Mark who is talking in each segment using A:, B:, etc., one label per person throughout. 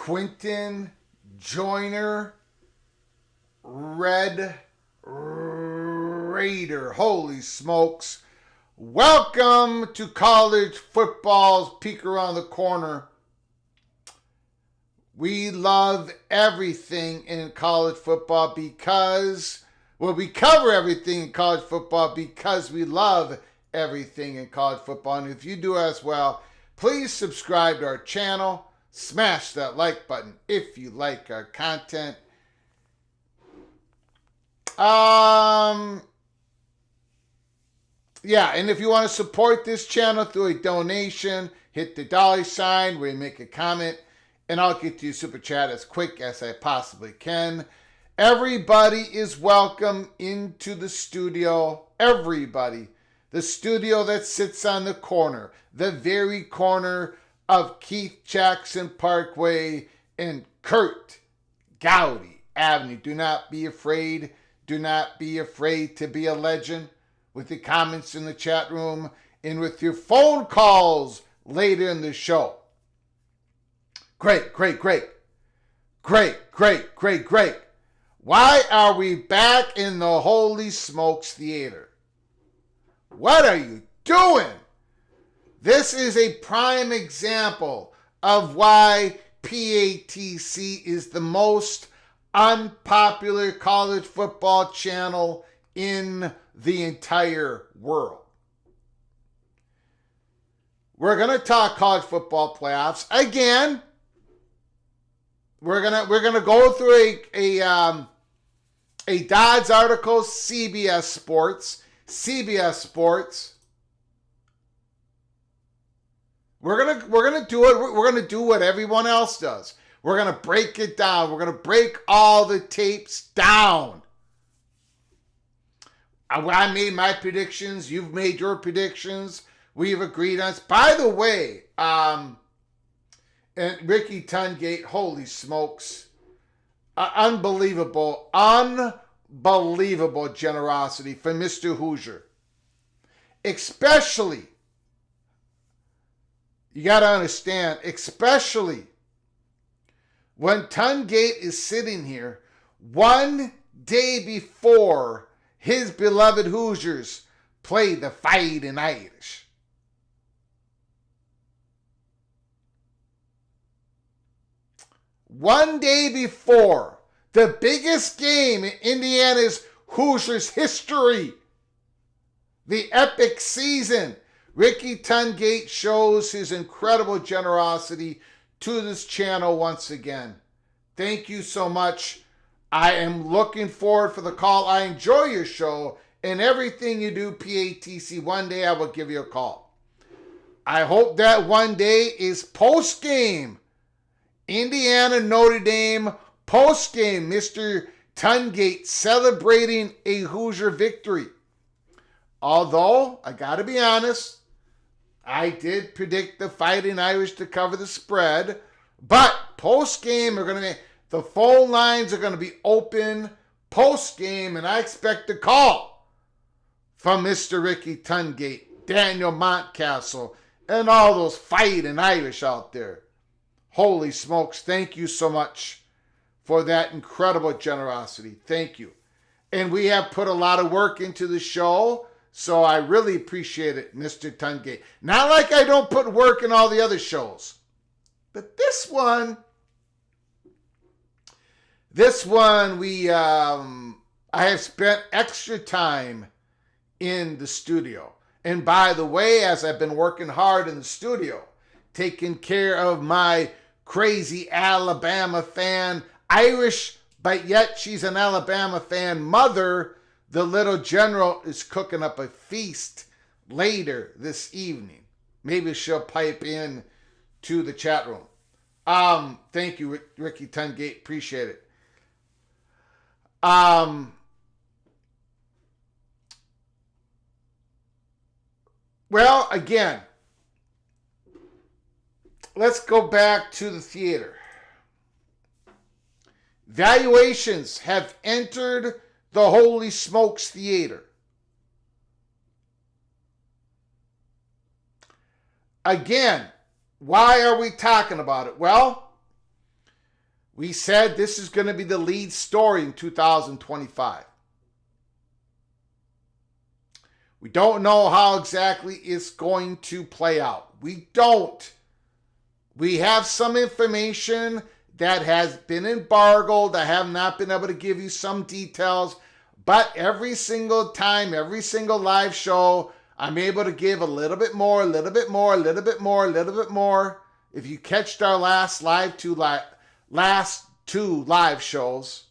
A: Quentin Joyner, Red Raider. Holy smokes. Welcome to college football's peek around the corner. We love everything in college football because, well, we cover everything in college football because we love everything in college football. And if you do as well, please subscribe to our channel. Smash that like button if you like our content. Yeah, and if you want to support this channel through a donation, hit the $sign where you make a comment, and I'll get to your super chat as quick as I possibly can. Everybody is welcome into the studio. Everybody. The studio that sits on the corner, the very corner of Keith Jackson Parkway and Kurt Gowdy Avenue. Do not be afraid. Do not be afraid to be a legend with the comments in the chat room and with your phone calls later in the show. Great. Why are we back in the Holy Smokes Theater? What are you doing? This is a prime example of why PATC is the most unpopular college football channel in the entire world. We're going to talk college football playoffs again. We're gonna go through a Dodd's article, CBS Sports. We're gonna do it. We're gonna do what everyone else does. We're going to break it down. We're going to break all the tapes down. I made my predictions. You've made your predictions. We've agreed on. By the way, and Ricky Tungate, holy smokes. Unbelievable generosity for Mr. Hoosier. Especially, you got to understand, especially when Tungate is sitting here one day before his beloved Hoosiers play the Fighting Irish. One day before the biggest game in Indiana's Hoosiers history, the epic season, Ricky Tungate shows his incredible generosity to this channel once again. Thank you so much. I am looking forward for the call. I enjoy your show and everything you do, PATC. One day I will give you a call. I hope that one day is post-game. Indiana, Notre Dame, post-game. Mr. Tungate celebrating a Hoosier victory. Although, I got to be honest, I did predict the Fighting Irish to cover the spread. But post-game, the phone lines are going to be open post-game, and I expect a call from Mr. Ricky Tungate, Daniel Montcastle, and all those Fighting Irish out there. Holy smokes, thank you so much for that incredible generosity. Thank you. And we have put a lot of work into the show, so I really appreciate it, Mr. Tungate. Not like I don't put work in all the other shows. But this one, I have spent extra time in the studio. And by the way, as I've been working hard in the studio, taking care of my crazy Alabama fan, Irish, but yet she's an Alabama fan mother, the little general is cooking up a feast later this evening. Maybe she'll pipe in to the chat room. Thank you, Ricky Tungate. Appreciate it. Well, again, let's go back to the theater. Valuations have entered the Holy Smokes Theater. Again, why are we talking about it? Well, we said this is going to be the lead story in 2025. We don't know how exactly it's going to play out. We don't. We have some information that has been embargoed. I have not been able to give you some details, but every single time, every single live show, I'm able to give a little bit more, a little bit more, a little bit more, a little bit more. If you catched our last two live shows,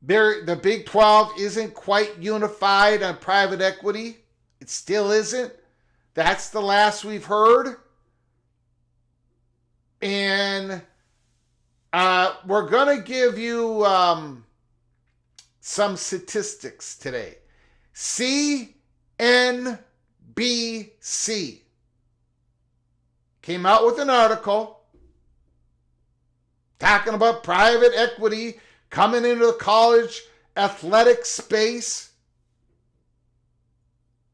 A: the Big 12 isn't quite unified on private equity. It still isn't. That's the last we've heard. And we're going to give you some statistics today. CNBC came out with an article talking about private equity coming into the college athletic space.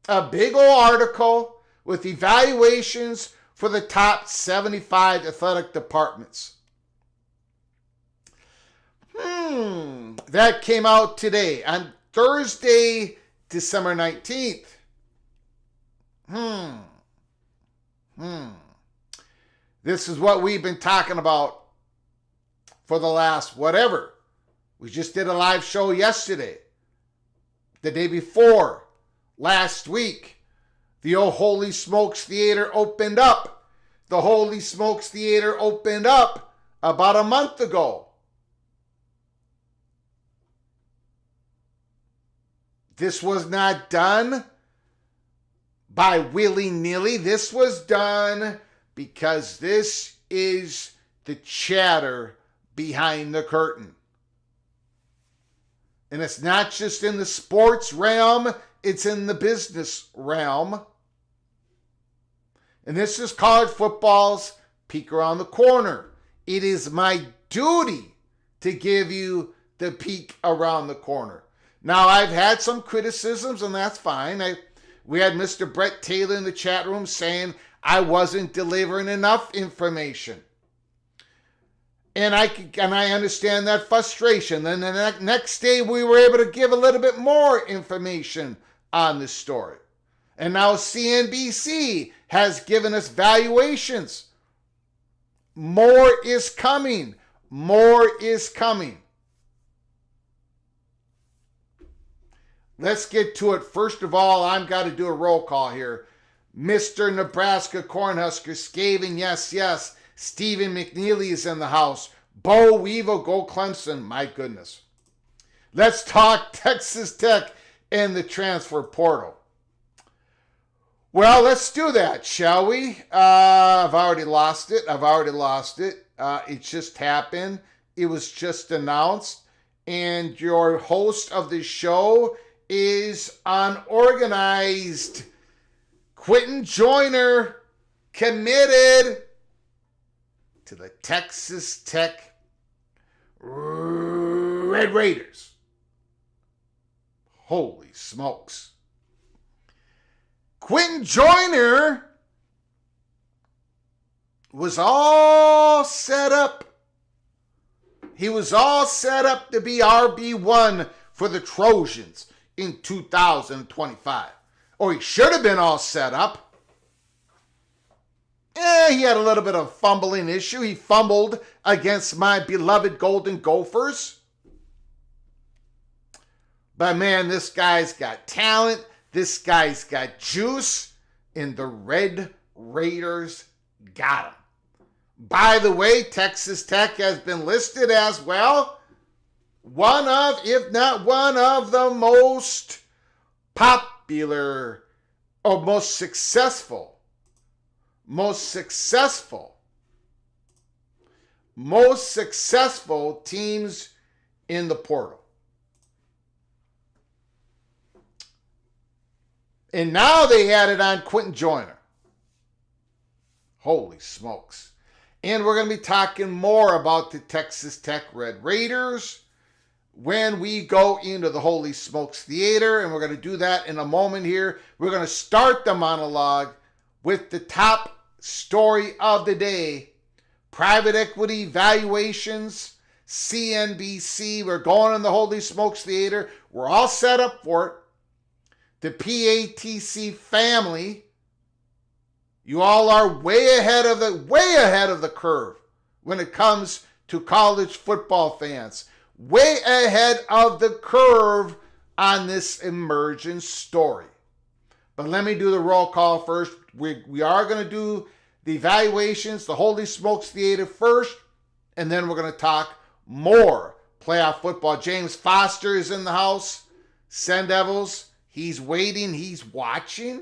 A: A big old article with evaluations for the top 75 athletic departments. That came out today on Thursday, December 19th. This is what we've been talking about for the last whatever. We just did a live show yesterday. The day before, last week, the old Holy Smokes Theater opened up. The Holy Smokes Theater opened up about a month ago. This was not done by willy-nilly. This was done because this is the chatter behind the curtain. And it's not just in the sports realm, it's in the business realm. And this is college football's peek around the corner. It is my duty to give you the peek around the corner. Now, I've had some criticisms, and that's fine. We had Mr. Brett Taylor in the chat room saying I wasn't delivering enough information. And I understand that frustration. Then the next day, we were able to give a little bit more information on this story. And now CNBC has given us valuations. More is coming. More is coming. Let's get to it. First of all, I've got to do a roll call here. Mr. Nebraska Cornhusker, Skaven, yes, yes. Stephen McNeely is in the house. Bo Weevil, go Clemson. My goodness. Let's talk Texas Tech and the transfer portal. Well, let's do that, shall we? I've already lost it. It just happened. It was just announced. And your host of the show is unorganized. Quentin Joyner committed to the Texas Tech Red Raiders. Holy smokes. Quentin Joyner was all set up. He was all set up to be RB1 for the Trojans in 2025. Or he should have been all set up. He had a little bit of fumbling issue. He fumbled against my beloved Golden Gophers. But man, this guy's got talent. This guy's got juice. And the Red Raiders got him. By the way, Texas Tech has been listed as, well, one of, if not one of the most popular or most successful teams in the portal. And now they had it on Quentin Joyner. Holy smokes. And we're going to be talking more about the Texas Tech Red Raiders when we go into the Holy Smokes Theater. And we're going to do that in a moment here. We're going to start the monologue with the top story of the day. Private equity valuations, CNBC. We're going in the Holy Smokes Theater. We're all set up for it. The PATC family, you all are way ahead of the curve when it comes to college football fans. Way ahead of the curve on this emergent story. But let me do the roll call first. We are going to do the evaluations, the Holy Smokes Theater first, and then we're going to talk more playoff football. James Foster is in the house. Send Devils. He's waiting. He's watching.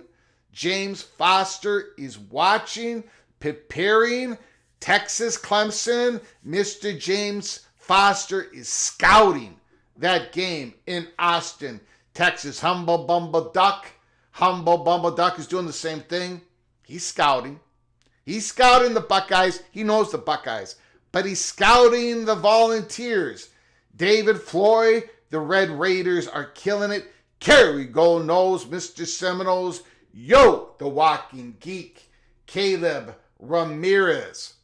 A: James Foster is watching, preparing. Texas Clemson. Mr. James Foster is scouting that game in Austin, Texas. Humble Bumble Duck is doing the same thing. He's scouting. He's scouting the Buckeyes. He knows the Buckeyes. But he's scouting the Volunteers. David Floyd, the Red Raiders are killing it. Kerry Gold Nose, Mr. Seminoles. Yo, the Walking Geek. Caleb Ramirez.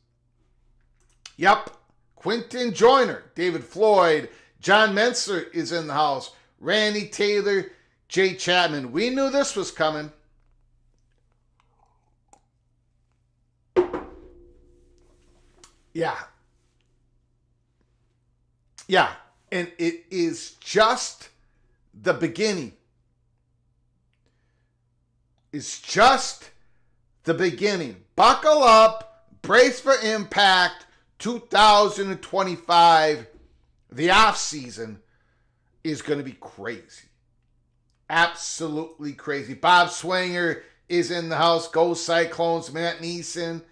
A: Yep. Quentin Joyner, David Floyd, John Menser is in the house. Randy Taylor, Jay Chapman. We knew this was coming. Yeah. And it is just the beginning. It's just the beginning. Buckle up. Brace for impact. 2025, the off season is going to be crazy. Absolutely crazy. Bob Swanger is in the house. Go Cyclones. Matt Neeson.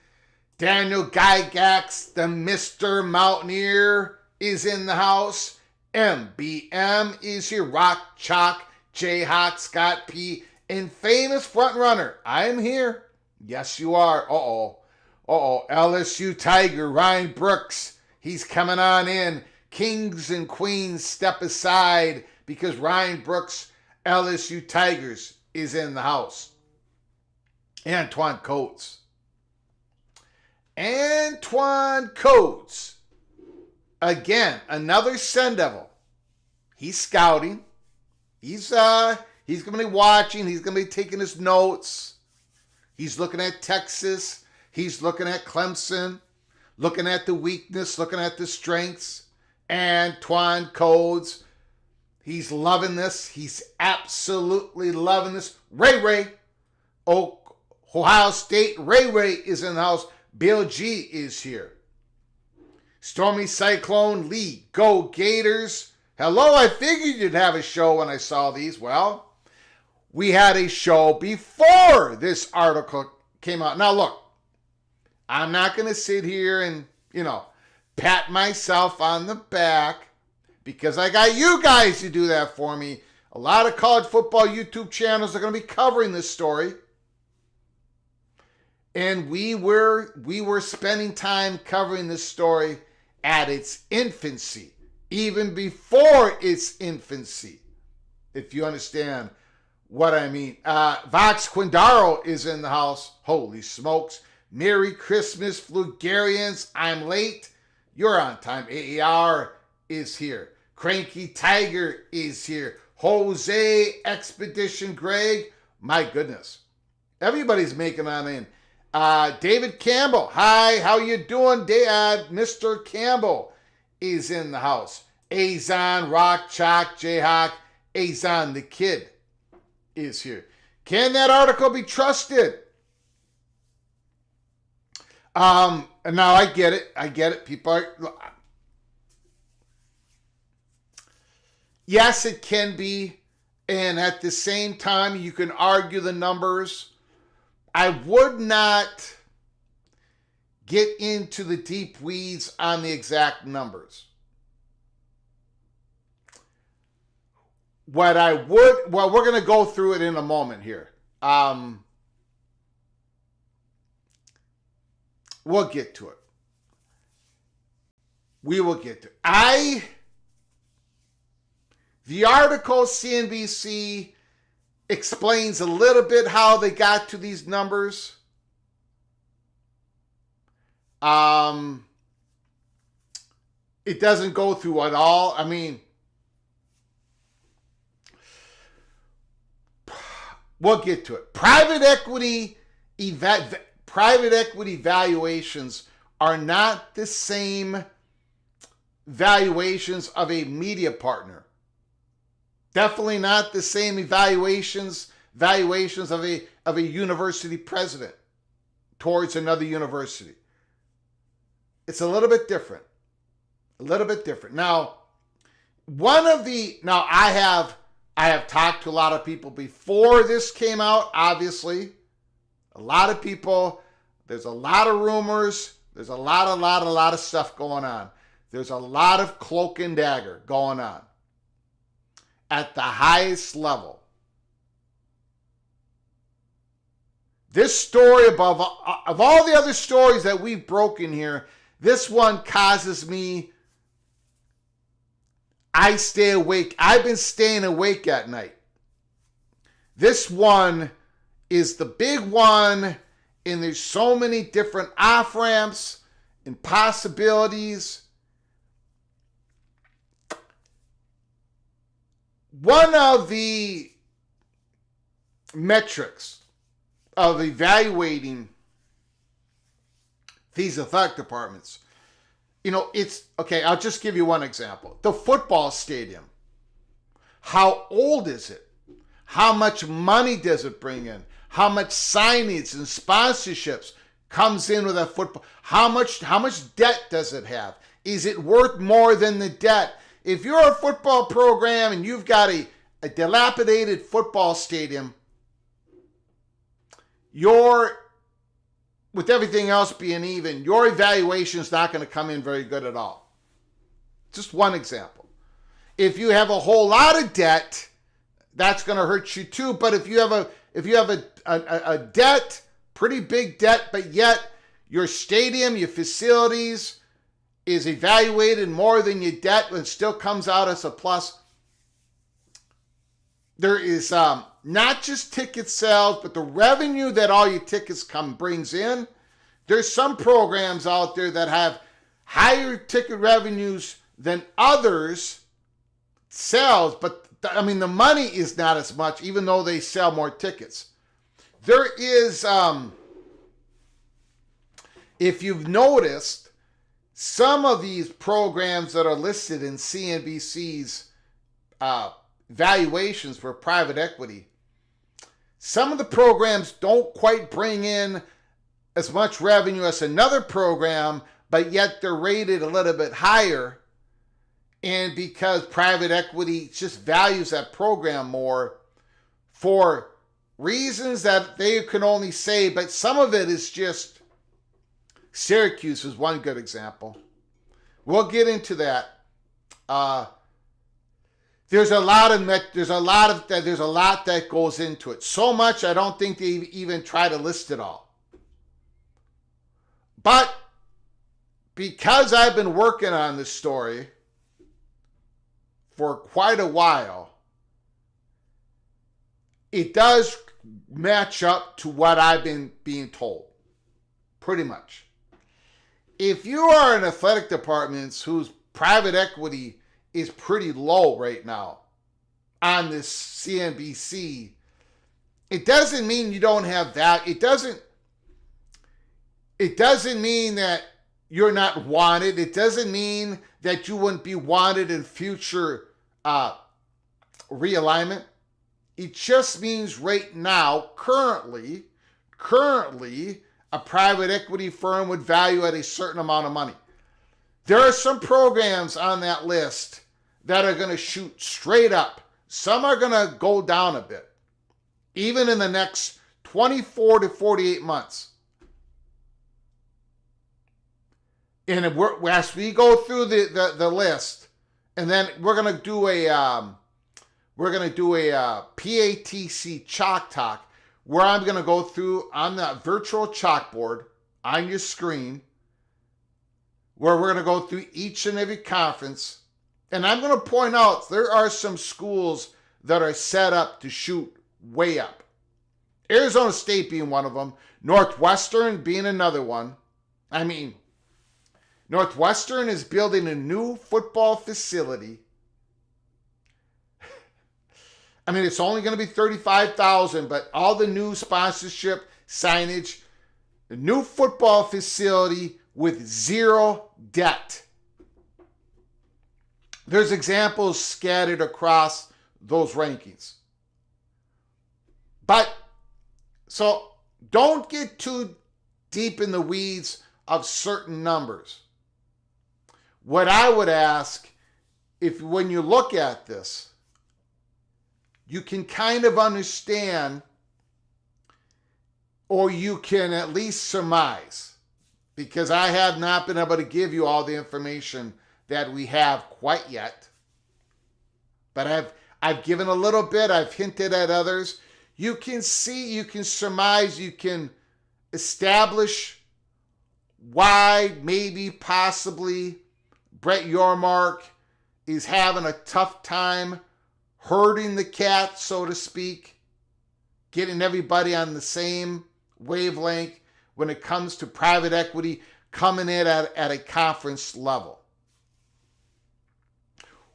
A: Daniel Gygax, the Mr. Mountaineer, is in the house. MBM is here. Rock Chalk, Jayhawk, Scott P, and famous front runner. I am here. Yes, you are. LSU Tiger, Ryan Brooks. He's coming on in. Kings and queens, step aside because Ryan Brooks, LSU Tigers, is in the house. Antoine Coates. Again, another Sun Devil. He's scouting. He's going to be watching. He's going to be taking his notes. He's looking at Texas. He's looking at Clemson. Looking at the weakness. Looking at the strengths. Antoine Coates. He's loving this. He's absolutely loving this. Ray. Ohio State. Ray is in the house. Bill G is here. Stormy Cyclone Lee. Go Gators. Hello, I figured you'd have a show when I saw these. Well, we had a show before this article came out. Now, look, I'm not going to sit here and, pat myself on the back because I got you guys to do that for me. A lot of college football YouTube channels are going to be covering this story. And we were spending time covering this story at its infancy, even before its infancy, if you understand what I mean. Vox Quindaro is in the house. Holy smokes. Merry Christmas, Flugarians. I'm late. You're on time. AAR is here. Cranky Tiger is here. Jose Expedition Greg. My goodness. Everybody's making on in. David Campbell. Hi, how you doing? Mr. Campbell is in the house. Azon, Rock, Chalk, Jayhawk, Azon the Kid is here. Can that article be trusted? Now I get it. People are... Yes, it can be. And at the same time, you can argue the numbers. I would not get into the deep weeds on the exact numbers. We're going to go through it in a moment here. We'll get to it. We will get to it. The article, CNBC, explains a little bit how they got to these numbers. It doesn't go through it all. I mean, we'll get to it. Private equity valuations are not the same valuations of a media partner. Definitely not the same valuations of a university president towards another university. It's a little bit different. Now, I have talked to a lot of people before this came out, obviously. A lot of people, there's a lot of rumors, there's a lot of stuff going on. There's a lot of cloak and dagger going on at the highest level. This story, of all the other stories that we've broken here, this one causes me, I stay awake. I've been staying awake at night. This one is the big one, and there's so many different off-ramps and possibilities. One of the metrics of evaluating these athletic departments, it's, okay, I'll just give you one example. The football stadium. How old is it? How much money does it bring in? How much signage and sponsorships comes in with a football? How much debt does it have? Is it worth more than the debt? If you're a football program and you've got a dilapidated football stadium, your with everything else being even, your evaluation is not going to come in very good at all. Just one example. If you have a whole lot of debt, that's going to hurt you too. But if you have a debt, pretty big debt, but yet your stadium, your facilities is evaluated more than your debt, but it still comes out as a plus. There is not just ticket sales, but the revenue that all your tickets brings in. There's some programs out there that have higher ticket revenues than others sales, but I mean the money is not as much, even though they sell more tickets. There is, if you've noticed, some of these programs that are listed in CNBC's valuations for private equity, some of the programs don't quite bring in as much revenue as another program, but yet they're rated a little bit higher. And because private equity just values that program more for reasons that they can only say, but some of it is just, Syracuse is one good example. We'll get into that. There's a lot that goes into it. So much I don't think they even try to list it all. But because I've been working on this story for quite a while, it does match up to what I've been being told. Pretty much. If you are in athletic departments whose private equity is pretty low right now on this CNBC, it doesn't mean you don't have that. It doesn't mean that you're not wanted. It doesn't mean that you wouldn't be wanted in future realignment. It just means right now, currently, a private equity firm would value at a certain amount of money. There are some programs on that list that are going to shoot straight up. Some are going to go down a bit, even in the next 24 to 48 months. And as we go through the list, and then we're going to do a PATC chalk talk, where I'm going to go through on that virtual chalkboard on your screen, where we're going to go through each and every conference. And I'm going to point out there are some schools that are set up to shoot way up. Arizona State being one of them. Northwestern being another one. I mean, Northwestern is building a new football facility. I mean, it's only going to be $35,000, but all the new sponsorship, signage, a new football facility with zero debt. There's examples scattered across those rankings. But, so don't get too deep in the weeds of certain numbers. What I would ask, if when you look at this, you can kind of understand, or you can at least surmise, because I have not been able to give you all the information that we have quite yet. But I've given a little bit, I've hinted at others. You can see, you can surmise, you can establish why maybe possibly Brett Yormark is having a tough time herding the cat, so to speak, getting everybody on the same wavelength when it comes to private equity coming in at a conference level.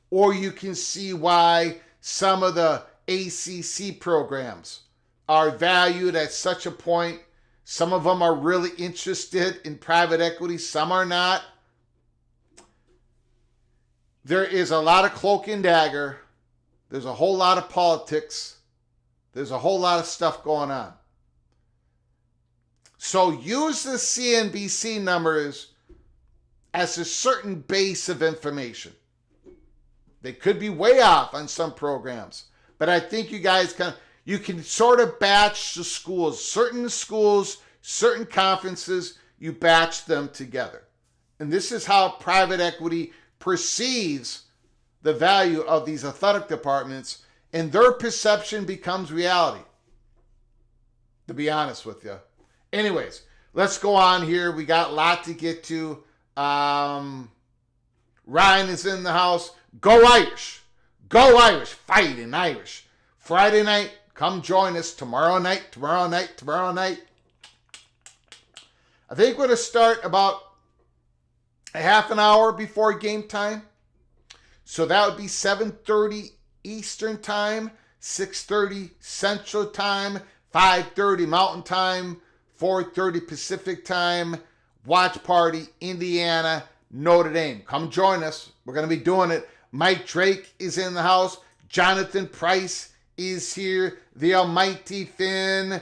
A: Or you can see why some of the ACC programs are valued at such a point. Some of them are really interested in private equity, some are not. There is a lot of cloak and dagger. There's a whole lot of politics. There's a whole lot of stuff going on. So use the CNBC numbers as a certain base of information. They could be way off on some programs, but I think you guys you can sort of batch the schools. Certain schools certain conferences, you batch them together. And this is how private equity perceives the value of these athletic departments, and their perception becomes reality, to be honest with you. Anyways, let's go on here. We got a lot to get to. Ryan is in the house. Go Irish. Go Irish. Fighting Irish. Friday night, come join us. Tomorrow night. I think we're going to start about a half an hour before game time. So that would be 7:30 Eastern time, 6:30 Central time, 5:30 Mountain time, 4:30 Pacific time. Watch party, Indiana, Notre Dame. Come join us. We're going to be doing it. Mike Drake is in the house. Jonathan Price is here. The almighty Finn.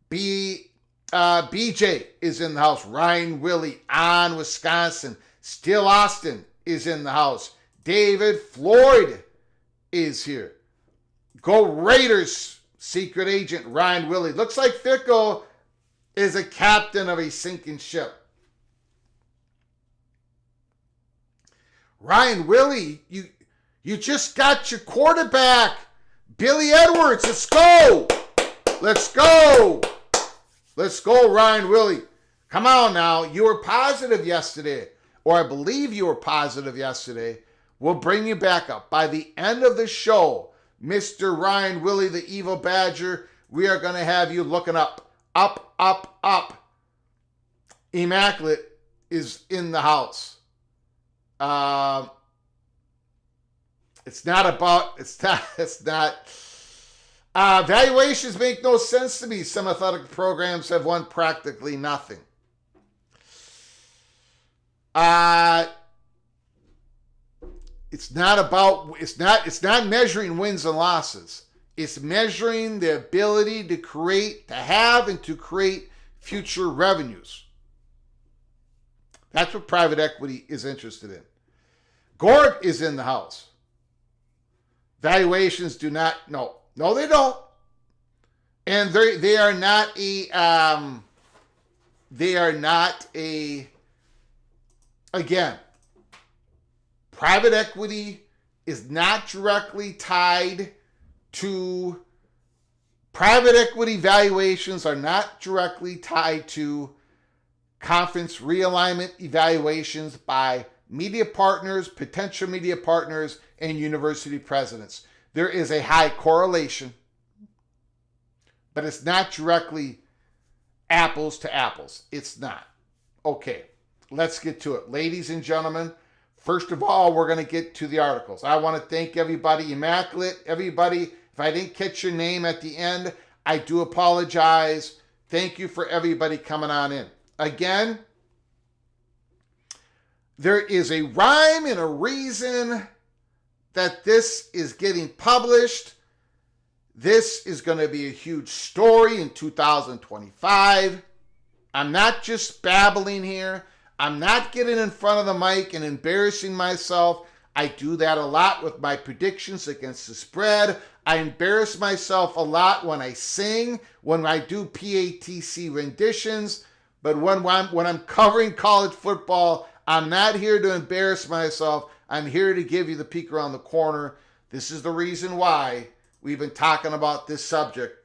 A: BJ is in the house. Ryan Willie on Wisconsin. Still Austin is in the house. David Floyd is here. Go Raiders, secret agent Ryan Willie. Looks like Fickle is a captain of a sinking ship. Ryan Willie, you just got your quarterback. Billy Edwards, let's go. Let's go. Let's go, Ryan Willie. Come on now. You were positive yesterday, or I believe you were positive yesterday. We'll bring you back up. By the end of the show, Mr. Ryan Willie, the Evil Badger, we are going to have you looking up. Up. Immaculate is in the house. Valuations make no sense to me. Some athletic programs have won practically nothing. It's not measuring wins and losses. It's measuring the ability to have and to create future revenues. That's what private equity is interested in. Gord is in the house. Valuations do not, no, they don't. And they are not again, private equity is not directly tied to, private equity valuations are not directly tied to conference realignment evaluations by media partners, potential media partners, and university presidents. There is a high correlation, but it's not directly apples to apples. It's not. Okay, let's get to it. Ladies and gentlemen, first of all, we're going to get to the articles. I want to thank everybody, Immaculate, everybody. If I didn't catch your name at the end, I do apologize. Thank you for everybody coming on in. Again, there is a rhyme and a reason that this is getting published. This is going to be a huge story in 2025. I'm not just babbling here. I'm not getting in front of the mic and embarrassing myself. I do that a lot with my predictions against the spread. I embarrass myself a lot when I sing, when I do PATC renditions. But when I'm covering college football, I'm not here to embarrass myself. I'm here to give you the peek around the corner. This is the reason why we've been talking about this subject.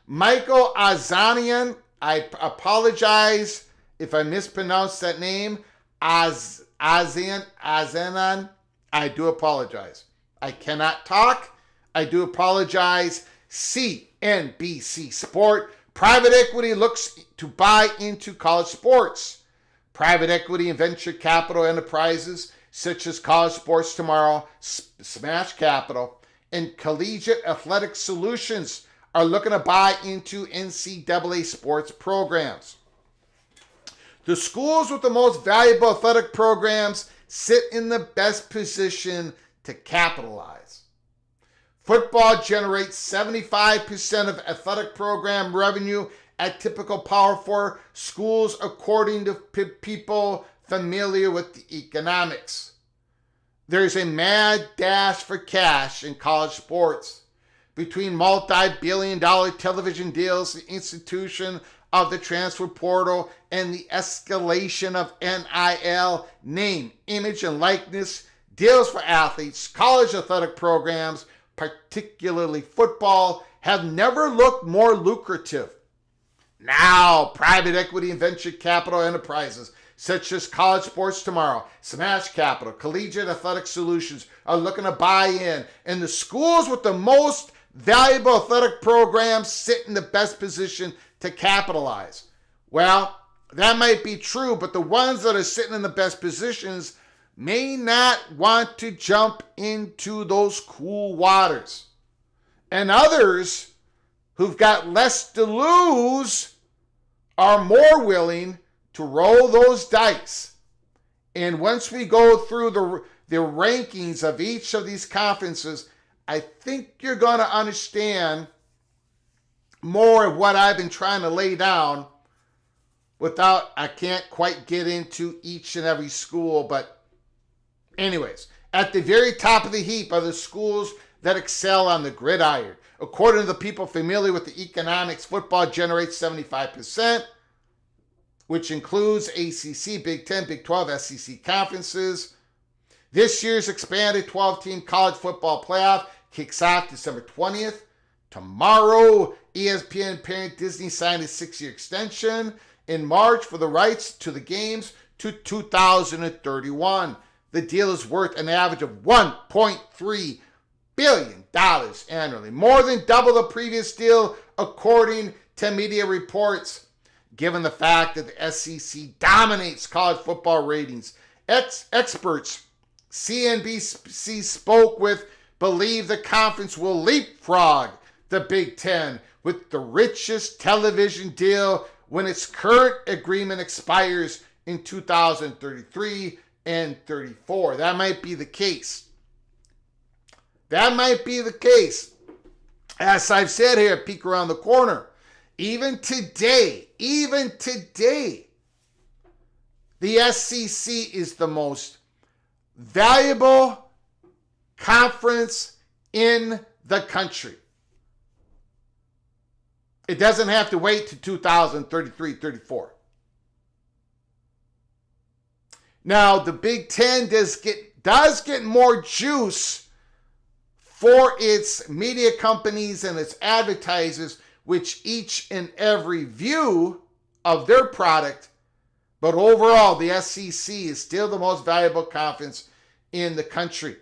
A: Michael Azanian, I apologize if I mispronounced that name. Azanan, I do apologize. I cannot talk. I do apologize. CNBC Sport. Private equity looks to buy into college sports. Private equity and venture capital enterprises such as College Sports Tomorrow, Smash Capital, and Collegiate Athletic Solutions are looking to buy into NCAA sports programs. The schools with the most valuable athletic programs sit in the best position to capitalize. Football generates 75% of athletic program revenue at typical Power 4 schools, according to people familiar with the economics. There's a mad dash for cash in college sports. Between multi-billion-dollar television deals, the institution of the transfer portal and the escalation of NIL, name, image, and likeness, deals for athletes, college athletic programs, particularly football, have never looked more lucrative. Now, private equity and venture capital enterprises such as College Sports Tomorrow, Smash Capital, Collegiate Athletic Solutions are looking to buy in, and the schools with the most valuable athletic programs sit in the best position to capitalize. Well, that might be true, but the ones that are sitting in the best positions may not want to jump into those cool waters. And others who've got less to lose are more willing to roll those dice. And once we go through the rankings of each of these conferences, I think you're going to understand more of what I've been trying to lay down I can't quite get into each and every school. But anyways, at the very top of the heap are the schools that excel on the gridiron. According to the people familiar with the economics, football generates 75%, which includes ACC, Big 10, Big 12, SEC conferences. This year's expanded 12-team college football playoff kicks off December 20th. Tomorrow, ESPN parent Disney signed a 6-year extension in March for the rights to the games to 2031. The deal is worth an average of $1.3 billion annually, more than double the previous deal, according to media reports. Given the fact that the SEC dominates college football ratings, experts CNBC spoke with believe the conference will leapfrog the Big Ten with the richest television deal when its current agreement expires in 2033 and 34. That might be the case. That might be the case. As I've said here, peek around the corner. Even today, the SEC is the most valuable conference in the country. It doesn't have to wait to 2033, 34. Now, the Big Ten does get more juice for its media companies and its advertisers, which each and every view of their product. But overall, the SEC is still the most valuable conference in the country.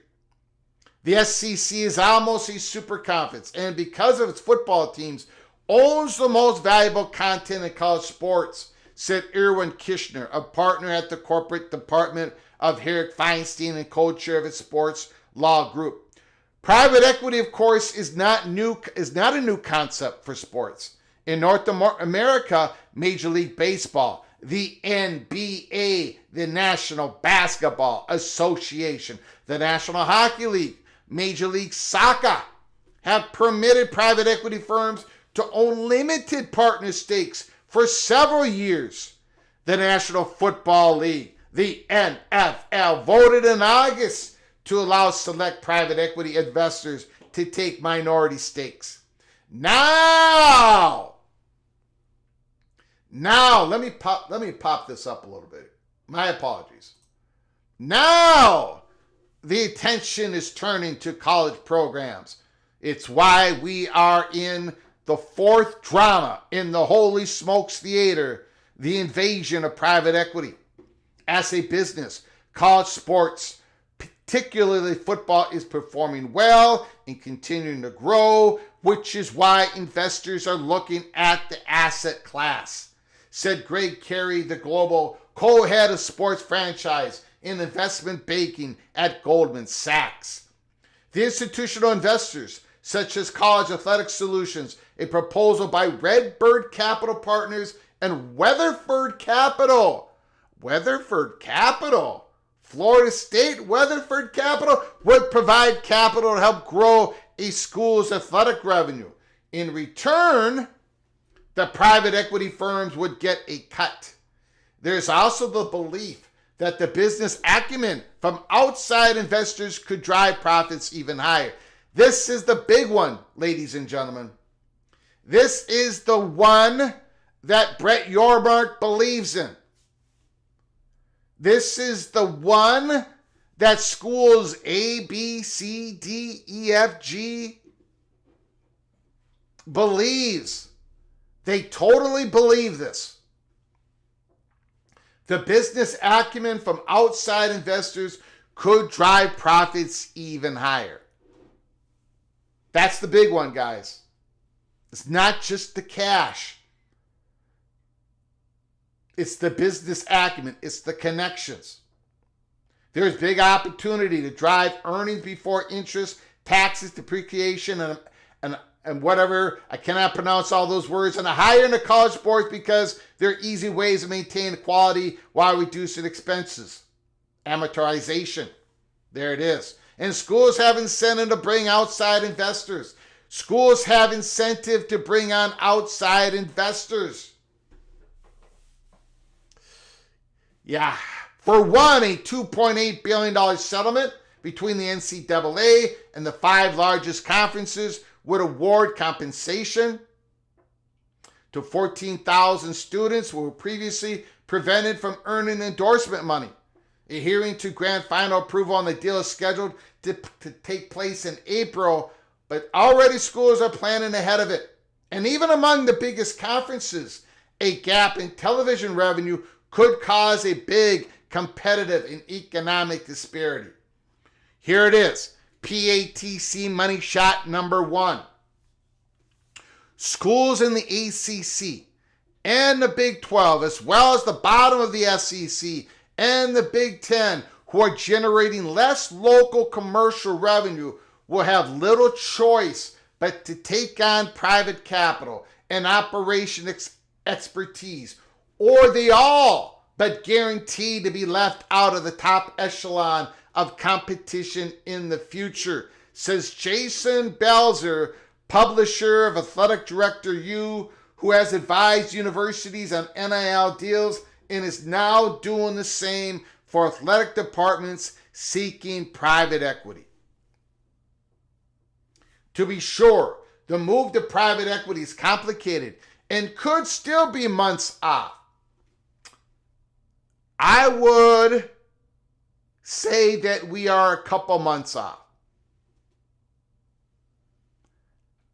A: The SEC is almost a super conference, and because of its football teams, owns the most valuable content in college sports, said Irwin Kishner, a partner at the corporate department of Herrick Feinstein and co-chair of its sports law group. Private equity, of course, is not a new concept for sports. In North America, Major League Baseball, the NBA, the National Basketball Association, the National Hockey League, Major League Soccer have permitted private equity firms to own limited partner stakes for several years. The National Football League, the NFL, voted in August to allow select private equity investors to take minority stakes. Now, let me pop this up a little bit. My apologies. Now, the attention is turning to college programs. It's why we are in the fourth drama in the Holy Smokes Theater, the invasion of private equity. As a business, college sports, particularly football, is performing well and continuing to grow, which is why investors are looking at the asset class, said Greg Carey, the global co-head of sports franchise and investment banking at Goldman Sachs. The institutional investors, such as College Athletic Solutions, a proposal by Redbird Capital Partners and Weatherford Capital, Florida State Weatherford Capital, would provide capital to help grow a school's athletic revenue. In return, the private equity firms would get a cut. There's also the belief that the business acumen from outside investors could drive profits even higher. This is the big one, ladies and gentlemen. This is the one that Brett Yormark believes in. This is the one that schools A, B, C, D, E, F, G believes. They totally believe this. The business acumen from outside investors could drive profits even higher. That's the big one, guys. It's not just the cash. It's the business acumen. It's the connections. There's big opportunity to drive earnings before interest, taxes, depreciation, and whatever. I cannot pronounce all those words. And higher in the college boards because they're easy ways to maintain quality while reducing expenses. Amortization. There it is. And schools have incentive to bring outside investors. Schools have incentive to bring on outside investors. Yeah. For one, a $2.8 billion settlement between the NCAA and the 5 largest conferences would award compensation to 14,000 students who were previously prevented from earning endorsement money. A hearing to grant final approval on the deal is scheduled to take place in April, but already schools are planning ahead of it. And even among the biggest conferences, a gap in television revenue could cause a big competitive and economic disparity. Here it is. PATC money shot number 1. Schools in the ACC and the Big 12, as well as the bottom of the SEC and the Big 10, who are generating less local commercial revenue, will have little choice but to take on private capital and operation expertise, or they all but guaranteed to be left out of the top echelon of competition in the future, says Jason Belzer, publisher of Athletic Director U, who has advised universities on NIL deals and is now doing the same for athletic departments seeking private equity. To be sure, the move to private equity is complicated and could still be months off. I would say that we are a couple months off.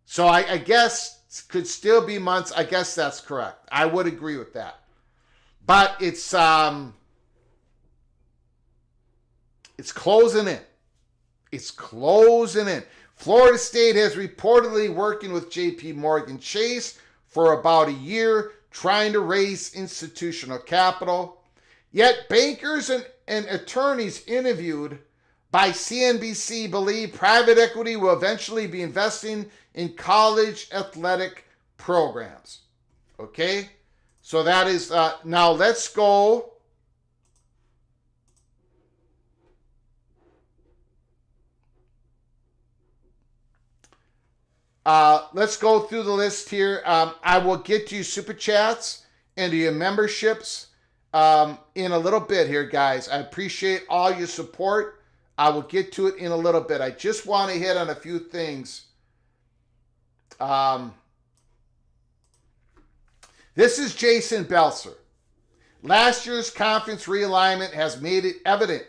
A: So I guess could still be months. I guess that's correct. I would agree with that. But it's closing in. It's closing in. Florida State has reportedly working with JP Morgan Chase for about a year, trying to raise institutional capital. Yet bankers and attorneys interviewed by CNBC believe private equity will eventually be investing in college athletic programs. Okay? So that is, now let's go. Let's go through the list here. I will get to you super chats and to your memberships in a little bit here, guys. I appreciate all your support. I will get to it in a little bit. I just want to hit on a few things. This is Jason Belzer. Last year's conference realignment has made it evident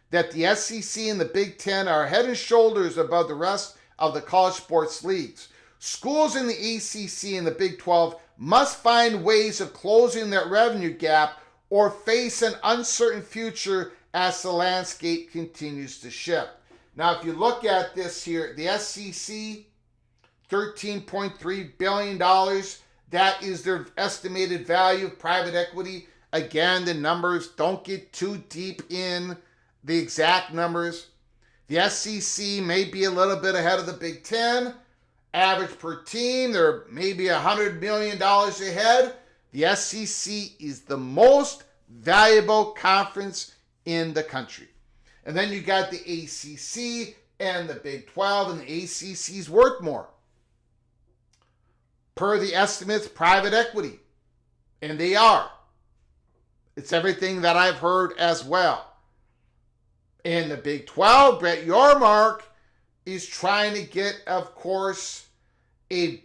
A: that the SEC and the Big Ten are head and shoulders above the rest of the college sports leagues. Schools in the ACC and the Big 12 must find ways of closing that revenue gap or face an uncertain future as the landscape continues to shift. Now, if you look at this here, the SEC, $13.3 billion. That is their estimated value of private equity. Again, the numbers, don't get too deep in the exact numbers. The SEC may be a little bit ahead of the Big Ten. Average per team, they're maybe $100 million ahead. The SEC is the most valuable conference in the country. And then you got the ACC and the Big 12, and the ACC is worth more. Per the estimates, private equity. And they are. It's everything that I've heard as well. In the Big 12, Brett Yormark is trying to get, of course, a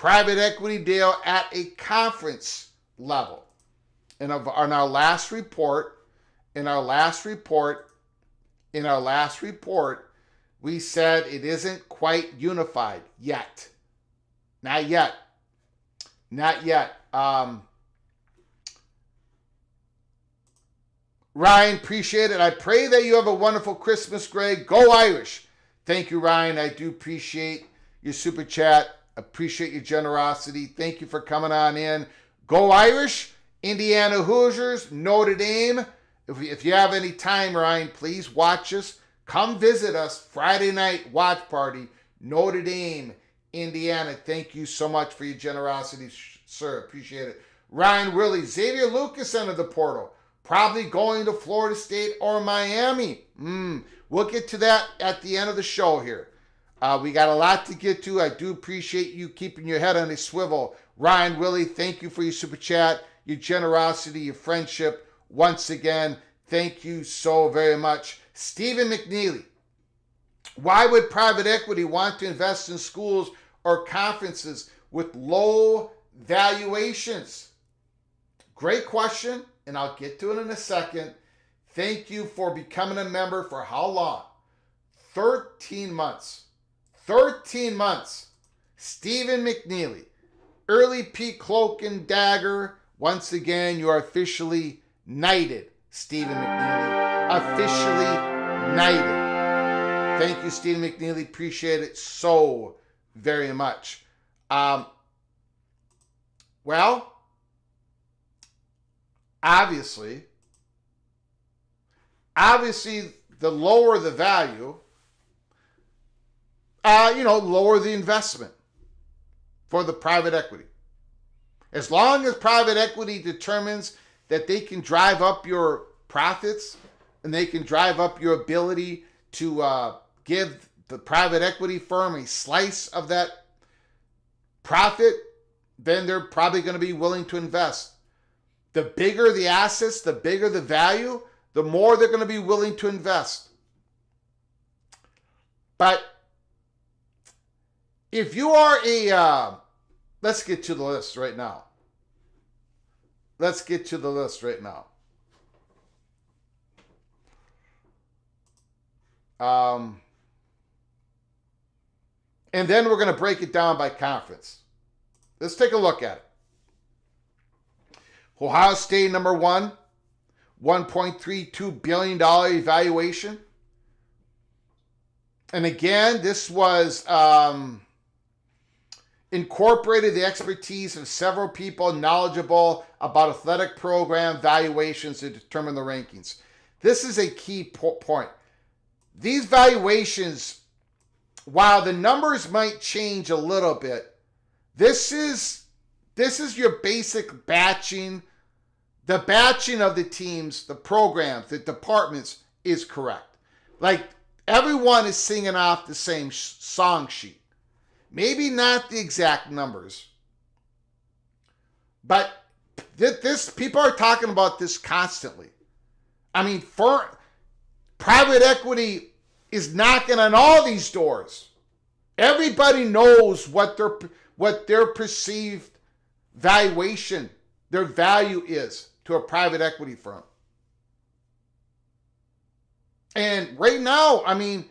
A: private equity deal at a conference level. And on our last report, we said it isn't quite unified yet. Not yet. Ryan, appreciate it. I pray that you have a wonderful Christmas, Greg. Go Irish. Thank you, Ryan. I do appreciate your super chat. Appreciate your generosity. Thank you for coming on in. Go Irish. Indiana Hoosiers, Notre Dame. If you have any time, Ryan, please watch us. Come visit us. Friday night watch party. Notre Dame, Indiana. Thank you so much for your generosity, sir. Appreciate it. Ryan Willie. Xavier Lucas entered the portal. Probably going to Florida State or Miami. We'll get to that at the end of the show here. We got a lot to get to. I do appreciate you keeping your head on a swivel. Ryan Willie, thank you for your super chat, your generosity, your friendship. Once again, thank you so very much. Stephen McNeely, why would private equity want to invest in schools or conferences with low valuations? Great question, and I'll get to it in a second. Thank you for becoming a member for how long? 13 months. 13 months. Stephen McNeely, Early Pete Cloak and Dagger. Once again, you are officially knighted, Stephen McNeely. Officially knighted. Thank you, Stephen McNeely. Appreciate it so very much. Well, obviously, the lower the value, lower the investment for the private equity. As long as private equity determines that they can drive up your profits and they can drive up your ability to give the private equity firm a slice of that profit, then they're probably going to be willing to invest. The bigger the assets, the bigger the value, the more they're going to be willing to invest. But if you are let's get to the list right now. And then we're going to break it down by conference. Let's take a look at it. Ohio State, number one, $1.32 billion evaluation. And again, this was incorporated the expertise of several people knowledgeable about athletic program valuations to determine the rankings. This is a key point. These valuations, while the numbers might change a little bit, this is your basic batching. The batching of the teams, the programs, the departments is correct. Like everyone is singing off the same song sheet. Maybe not the exact numbers, but this people are talking about this constantly. I mean, private equity is knocking on all these doors. Everybody knows what their perceived valuation, their value is to a private equity firm. And right now, I mean,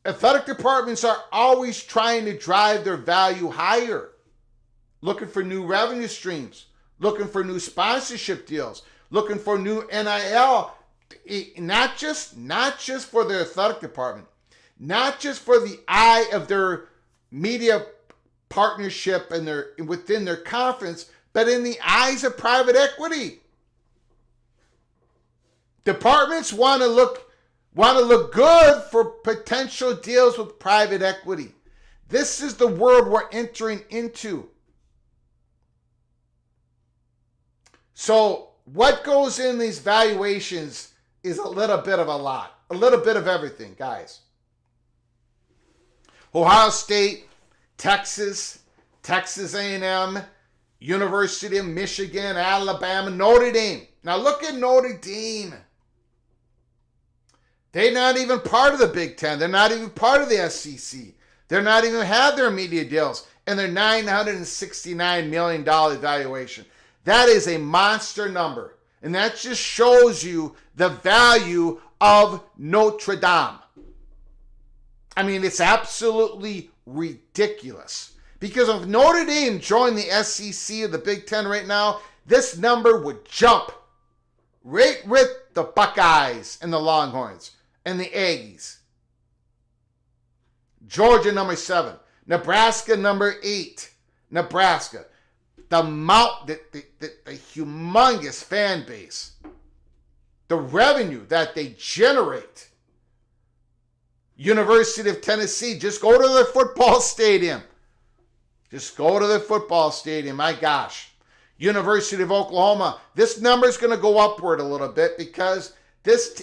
A: athletic departments are always trying to drive their value higher, looking for new revenue streams, looking for new sponsorship deals, looking for new NIL, not just for their athletic department, not just for the eye of their media partnership and within their conference, but in the eyes of private equity. Departments want to look good for potential deals with private equity. This is the world we're entering into. So what goes in these valuations is a little bit of a lot, a little bit of everything, guys. Ohio State, Texas A&M, University of Michigan, Alabama, Notre Dame. Now look at Notre Dame. They're not even part of the Big Ten. They're not even part of the SEC. They're not even have their media deals. and their $969 million valuation. That is a monster number. And that just shows you the value of Notre Dame. I mean, it's absolutely ridiculous. Because if Notre Dame joined the SEC or the Big Ten right now, this number would jump right with the Buckeyes and the Longhorns and the Aggies. Georgia, number 7. Nebraska, number 8. Nebraska. The humongous fan base. The revenue that they generate. University of Tennessee, just go to their football stadium. Just go to their football stadium, my gosh. University of Oklahoma, this number is going to go upward a little bit because this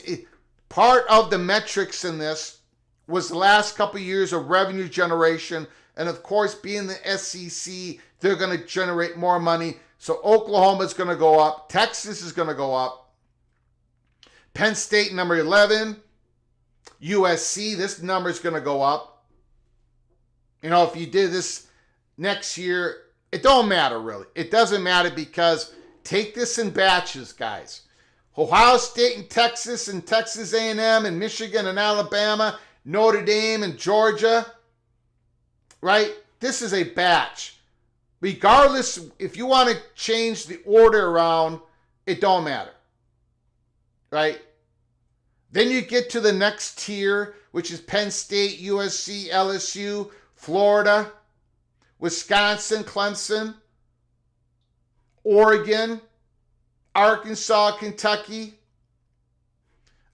A: part of the metrics in this was the last couple of years of revenue generation. And of course, being the SEC, they're going to generate more money. So Oklahoma is going to go up. Texas is going to go up. Penn State, number 11. USC, this number is going to go up. You know, if you did this next year, it don't matter really. It doesn't matter because take this in batches, guys. Ohio State and Texas A&M and Michigan and Alabama, Notre Dame and Georgia, right? This is a batch. Regardless, if you want to change the order around, it don't matter, right? Then you get to the next tier, which is Penn State, USC, LSU, Florida, Wisconsin, Clemson, Oregon, Arkansas, Kentucky,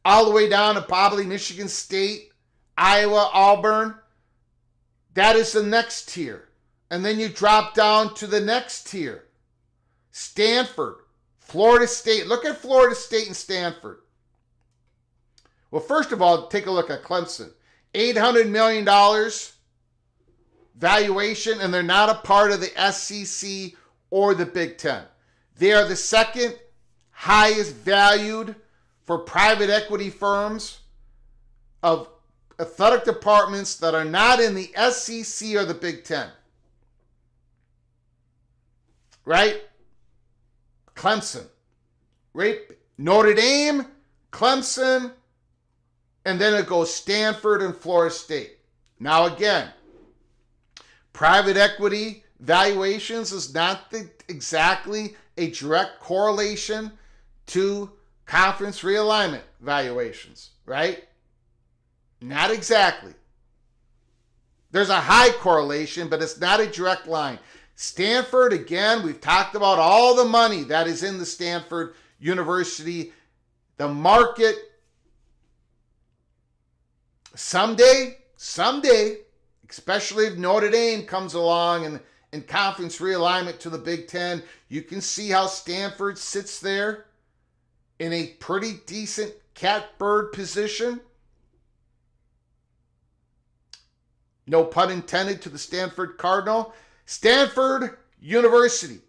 A: all the way down to probably Michigan State, Iowa, Auburn. That is the next tier. And then you drop down to the next tier. Stanford, Florida State. Look at Florida State and Stanford. Well, first of all, take a look at Clemson. $800 million valuation, and they're not a part of the SEC or the Big Ten. They are the second highest valued for private equity firms of athletic departments that are not in the SEC or the Big Ten. Right? Clemson. Right? Notre Dame, Clemson, and then it goes Stanford and Florida State. Now again, private equity valuations is not exactly a direct correlation to conference realignment valuations, right? Not exactly. There's a high correlation, but it's not a direct line. Stanford, again, we've talked about all the money that is in the Stanford University. The market, someday, especially if Notre Dame comes along and conference realignment to the Big Ten, you can see how Stanford sits there in a pretty decent catbird position. No pun intended to the Stanford Cardinal. Stanford University,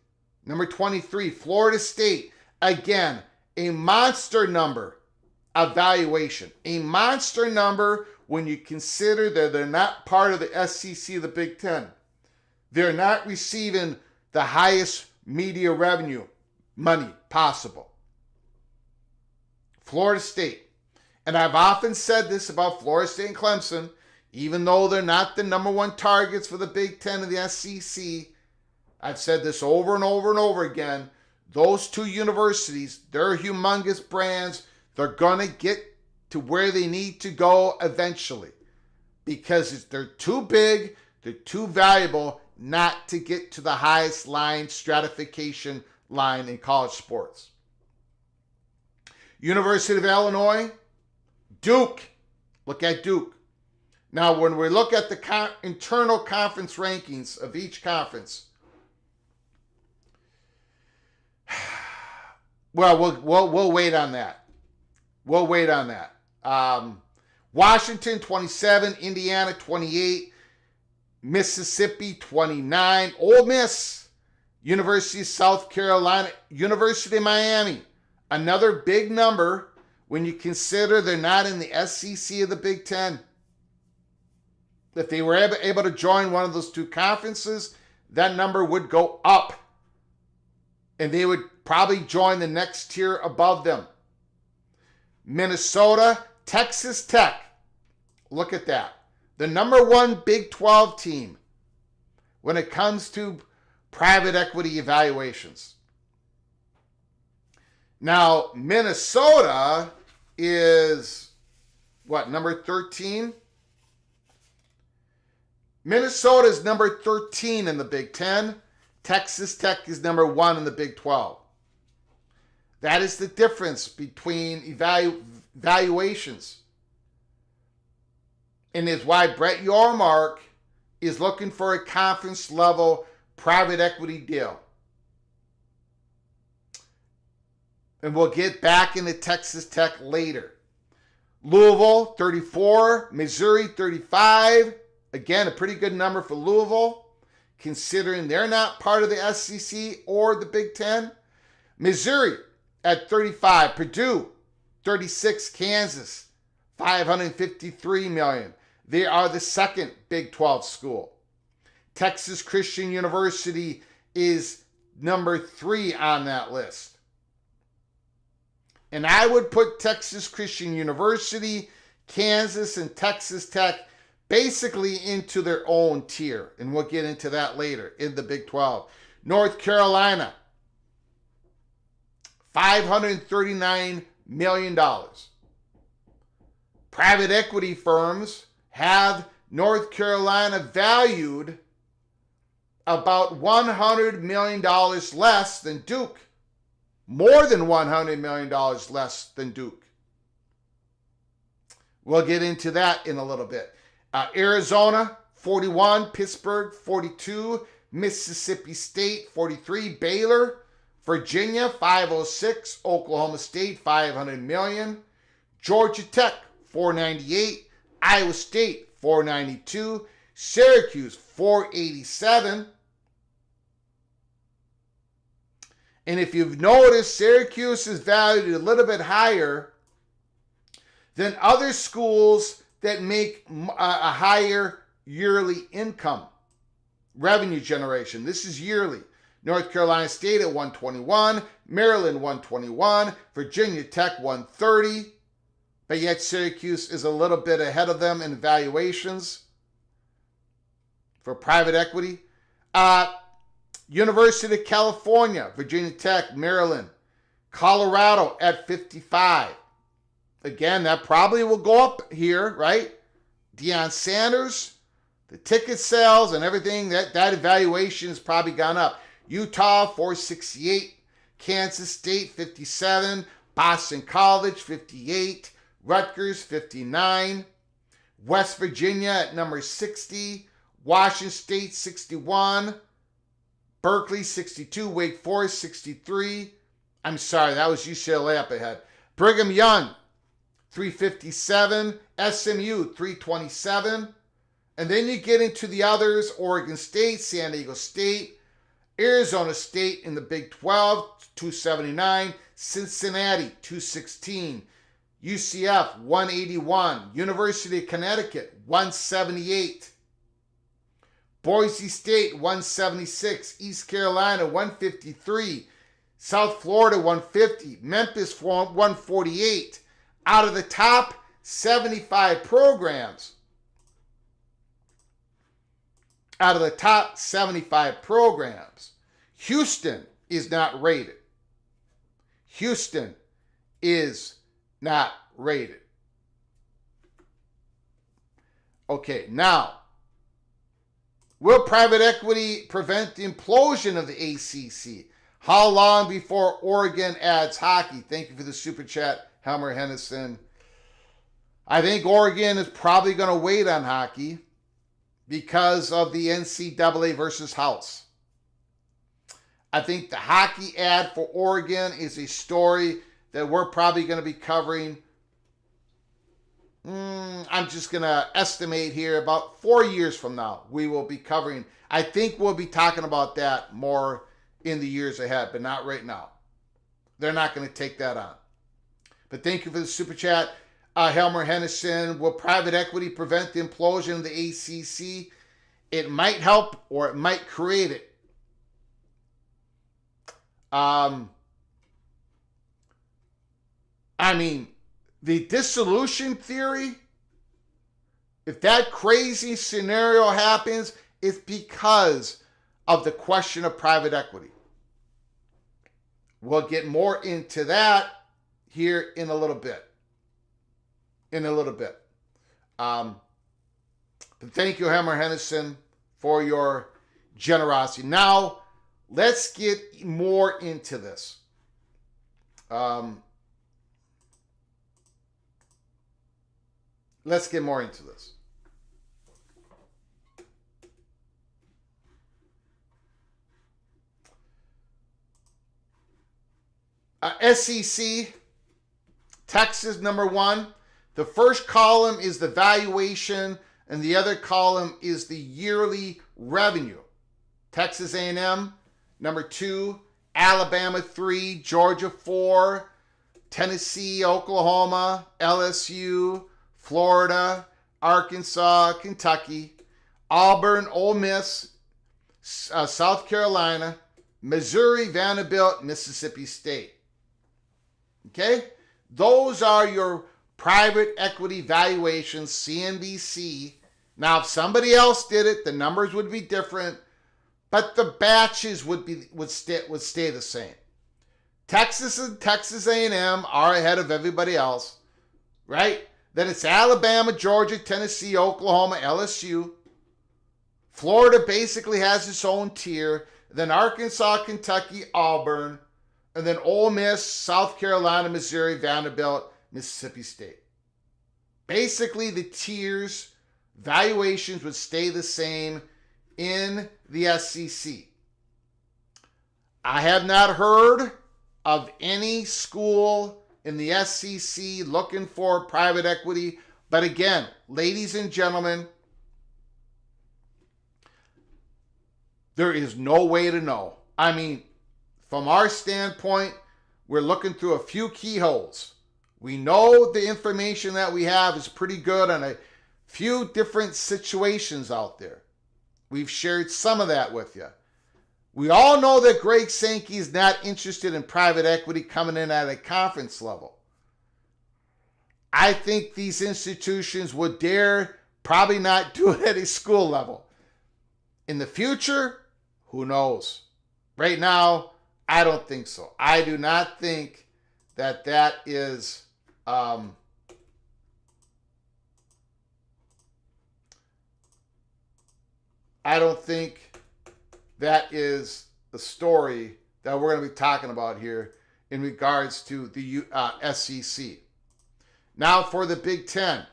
A: number 23. Florida State, again, a monster number of valuation. A monster number when you consider that they're not part of the SEC, the Big Ten. They're not receiving the highest media revenue money possible. Florida State. And I've often said this about Florida State and Clemson, even though they're not the number one targets for the Big Ten and the SEC. I've said this over and over and over again. Those two universities, they're humongous brands. They're going to get to where they need to go eventually because they're too big, they're too valuable not to get to the highest line, stratification line in college sports. University of Illinois, Duke. Look at Duke. Now, when we look at the internal conference rankings of each conference, well, we'll wait on that. We'll wait on that. Washington, 27. Indiana, 28. Mississippi, 29. Ole Miss. University of South Carolina. University of Miami. Another big number when you consider they're not in the SEC of the Big Ten. If they were able to join one of those two conferences, that number would go up. And they would probably join the next tier above them. Minnesota, Texas Tech. Look at that. The number one Big 12 team when it comes to private equity evaluations. Now, Minnesota is, what, number 13? Minnesota is number 13 in the Big 10. Texas Tech is number 1 in the Big 12. That is the difference between valuations. And is why Brett Yormark is looking for a conference level private equity deal. And we'll get back into Texas Tech later. Louisville, 34. Missouri, 35. Again, a pretty good number for Louisville, considering they're not part of the SEC or the Big Ten. Missouri at 35. Purdue, 36. Kansas, 553 million. They are the second Big 12 school. Texas Christian University is number 3 on that list. And I would put Texas Christian University, Kansas, and Texas Tech basically into their own tier. And we'll get into that later in the Big 12. North Carolina, $539 million. Private equity firms have North Carolina valued about $100 million less than Duke. More than $100 million less than Duke. We'll get into that in a little bit. Arizona, 41. Pittsburgh, 42. Mississippi State, 43. Baylor. Virginia, 506. Oklahoma State, 500 million. Georgia Tech, 498. Iowa State, 492. Syracuse, 487. And if you've noticed, Syracuse is valued a little bit higher than other schools that make a higher yearly income, revenue generation. This is yearly. North Carolina State at 121, Maryland 121, Virginia Tech 130, but yet Syracuse is a little bit ahead of them in valuations for private equity. University of California, Virginia Tech, Maryland, Colorado at 55. Again, that probably will go up here, right? Deion Sanders, the ticket sales and everything, that evaluation has probably gone up. Utah, 468. Kansas State, 57. Boston College, 58. Rutgers, 59. West Virginia at number 60. Washington State, 61. Berkeley, 62. Wake Forest, 63. I'm sorry, that was UCLA up ahead. Brigham Young, 357. SMU, 327. And then you get into the others, Oregon State, San Diego State, Arizona State in the Big 12, 279. Cincinnati, 216. UCF, 181. University of Connecticut, 178. Boise State, 176. East Carolina, 153. South Florida, 150. Memphis, 148. Out of the top 75 programs, Houston is not rated. Houston is not rated. Okay, now, will private equity prevent the implosion of the ACC? How long before Oregon adds hockey? Thank you for the super chat, Helmer Hennison. I think Oregon is probably going to wait on hockey because of the NCAA versus House. I think the hockey ad for Oregon is a story that we're probably going to be covering. I'm just going to estimate here about 4 years from now. We will be covering. I think we'll be talking about that more in the years ahead, but not right now. They're not going to take that on. But thank you for the super chat. Helmer Hennessy, will private equity prevent the implosion of the ACC? It might help or it might create it. I mean, the dissolution theory, if that crazy scenario happens, it's because of the question of private equity. We'll get more into that here in a little bit. But thank you, Helmer Hennessy, for your generosity. Now, let's get more into this. Let's get more into this. SEC, Texas, number one. The first column is the valuation, and the other column is the yearly revenue. Texas A&M, number two. Alabama, 3. Georgia, 4. Tennessee, Oklahoma, LSU, Florida, Arkansas, Kentucky, Auburn, Ole Miss, South Carolina, Missouri, Vanderbilt, Mississippi State. Okay? Those are your private equity valuations, CNBC. Now, if somebody else did it, the numbers would be different, but the batches would stay the same. Texas and Texas A&M are ahead of everybody else, right? Then it's Alabama, Georgia, Tennessee, Oklahoma, LSU. Florida basically has its own tier. Then Arkansas, Kentucky, Auburn. And then Ole Miss, South Carolina, Missouri, Vanderbilt, Mississippi State. Basically, the tiers, valuations would stay the same in the SEC. I have not heard of any school in the SEC looking for private equity. But again, ladies and gentlemen, there is no way to know. I mean, from our standpoint, we're looking through a few keyholes. We know the information that we have is pretty good on a few different situations out there. We've shared some of that with you. We all know that Greg Sankey is not interested in private equity coming in at a conference level. I think these institutions would dare probably not do it at a school level. In the future, who knows? Right now, I don't think so. I do not think that is I don't think that is the story that we're going to be talking about here in regards to the SEC. Now for the Big Ten.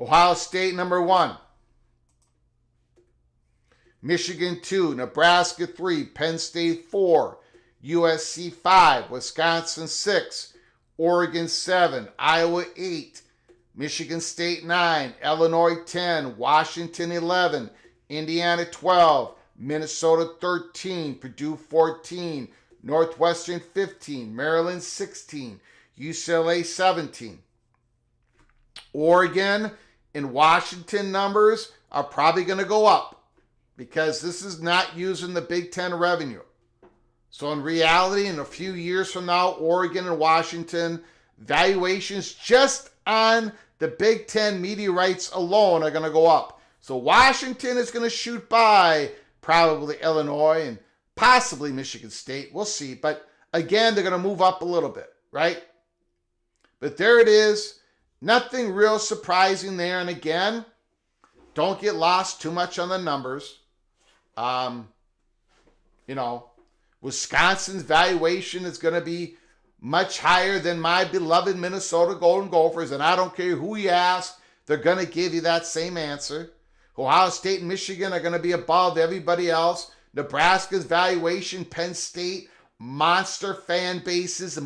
A: Ohio State, number 1. Michigan 2, Nebraska 3, Penn State 4, USC 5, Wisconsin 6, Oregon 7, Iowa 8, Michigan State 9, Illinois 10, Washington 11, Indiana 12, Minnesota 13, Purdue 14, Northwestern 15, Maryland 16, UCLA 17. Oregon and Washington numbers are probably going to go up, because this is not using the Big Ten revenue. So in reality, in a few years from now, Oregon and Washington valuations just on the Big Ten media rights alone are going to go up. So Washington is going to shoot by probably Illinois and possibly Michigan State. We'll see. But again, they're going to move up a little bit, right? But there it is. Nothing real surprising there. And again, don't get lost too much on the numbers. Wisconsin's valuation is going to be much higher than my beloved Minnesota Golden Gophers, and I don't care who you ask, they're going to give you that same answer. Ohio State and Michigan are going to be above everybody else. Nebraska's valuation, Penn State, monster fan bases.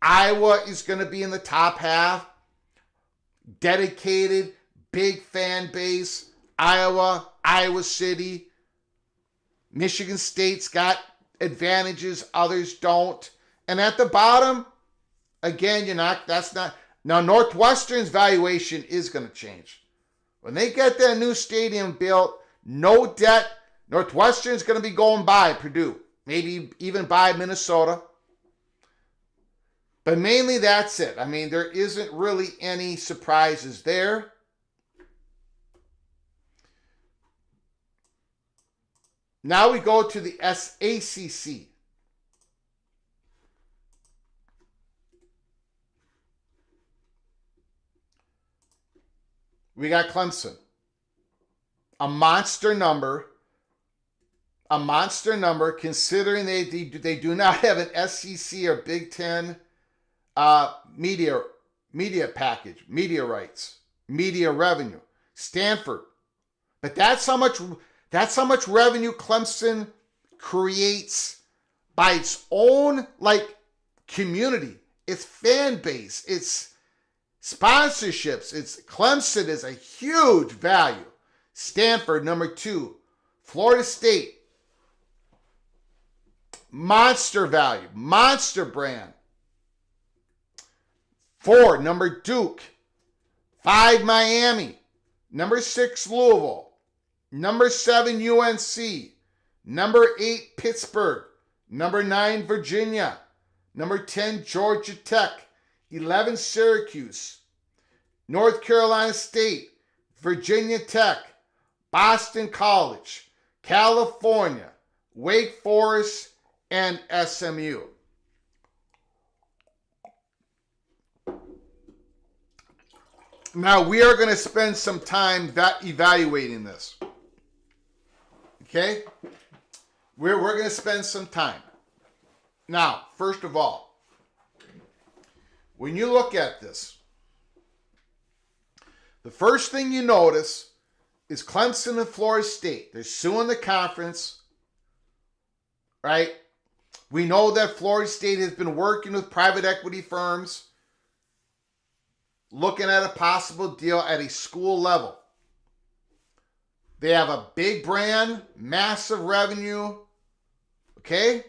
A: Iowa is going to be in the top half. dedicated, big fan base. Iowa City, Michigan State's got advantages, others don't. And at the bottom, again, now Northwestern's valuation is going to change. When they get that new stadium built, no debt, Northwestern's going to be going by Purdue, maybe even by Minnesota. But mainly that's it. I mean, there isn't really any surprises there. Now we go to the ACC. We got Clemson. A monster number considering they do not have an SEC or Big Ten media package, media rights, media revenue. Stanford. But that's how much revenue Clemson creates by its own community, its fan base, its sponsorships. Clemson is a huge value. Stanford, number 2. Florida State, monster value, monster brand. 4, number Duke. 5, Miami. Number 6, Louisville. Number 7, UNC. Number 8, Pittsburgh. Number 9, Virginia. Number 10, Georgia Tech. 11, Syracuse. North Carolina State. Virginia Tech. Boston College. California. Wake Forest. And SMU. Now we are going to spend some time evaluating this. Okay? We're going to spend some time. Now, first of all, when you look at this, the first thing you notice is Clemson and Florida State. They're suing the conference, right? We know that Florida State has been working with private equity firms, looking at a possible deal at a school level. They have a big brand, massive revenue, okay?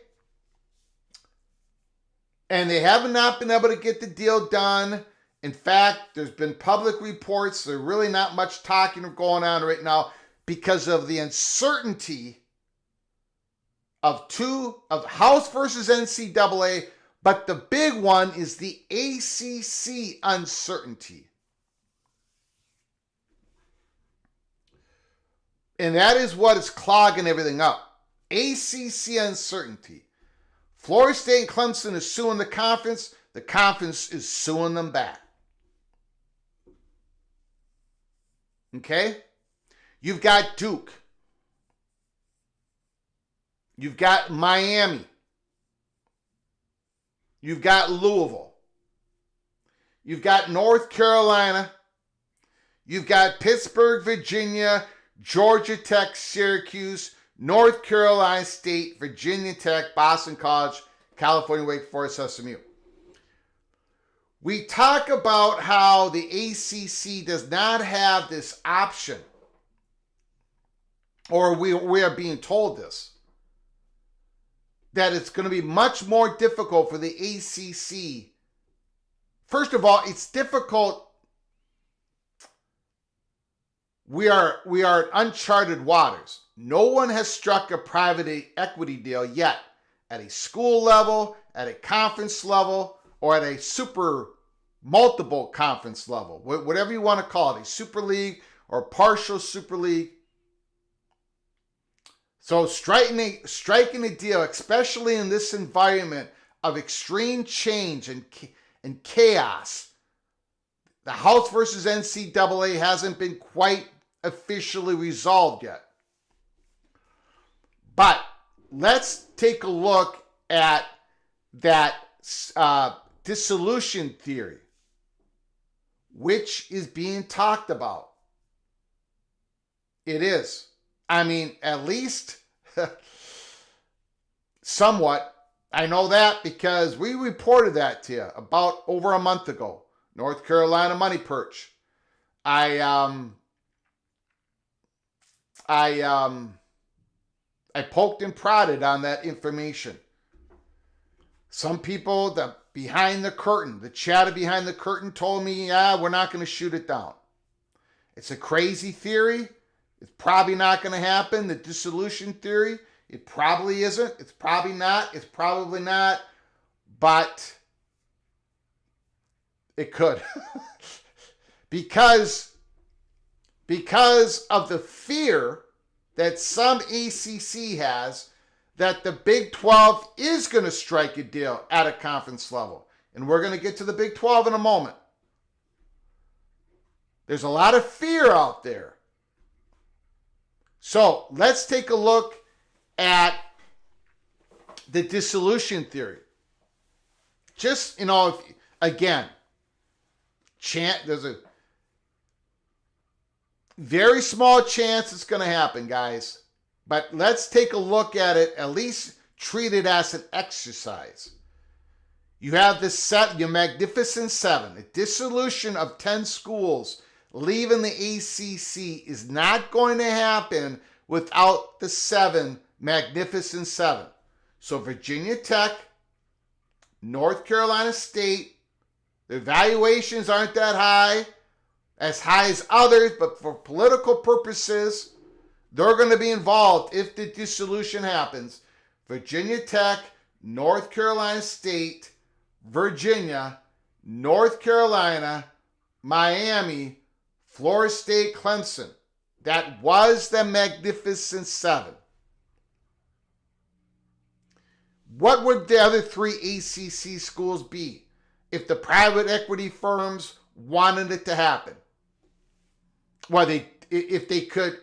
A: And they have not been able to get the deal done. In fact, there's been public reports. There's really not much talking going on right now because of the uncertainty of House versus NCAA. But the big one is the ACC uncertainty. And that is what is clogging everything up. ACC uncertainty. Florida State and Clemson is suing the conference. The conference is suing them back. Okay? You've got Duke. You've got Miami. You've got Louisville. You've got North Carolina. You've got Pittsburgh, Virginia, Georgia Tech, Syracuse, North Carolina State, Virginia Tech, Boston College, California, Wake Forest, SMU. We talk about how the ACC does not have this option, or we are being told this, that it's going to be much more difficult for the ACC. First of all, it's difficult. We are in uncharted waters. No one has struck a private equity deal yet at a school level, at a conference level, or at a super multiple conference level, whatever you want to call it, a super league or partial super league. So striking a deal, especially in this environment of extreme change and chaos, the House versus NCAA hasn't been quite officially resolved yet. But let's take a look at that dissolution theory, which is being talked about. It is. I mean, at least somewhat. I know that because we reported that to you about over a month ago. North Carolina money perch. I poked and prodded on that information. Some people, the behind the curtain, the chatter behind the curtain told me, yeah, we're not going to shoot it down. It's a crazy theory. It's probably not going to happen. The dissolution theory, it probably isn't. It's probably not. It's probably not. But it could. because of the fear that some ACC has that the Big 12 is going to strike a deal at a conference level. And we're going to get to the Big 12 in a moment. There's a lot of fear out there. So let's take a look at the dissolution theory. Just, again, there's a very small chance it's going to happen, guys. But let's take a look at it, at least treat it as an exercise. You have your Magnificent Seven, a dissolution of 10 schools leaving the ACC is not going to happen without the Magnificent Seven. So Virginia Tech, North Carolina State, their valuations aren't that high as others, but for political purposes, they're going to be involved if the dissolution happens. Virginia Tech, North Carolina State, Virginia, North Carolina, Miami, Florida State, Clemson. That was the Magnificent Seven. What would the other 3 ACC schools be if the private equity firms wanted it to happen? Well, if they could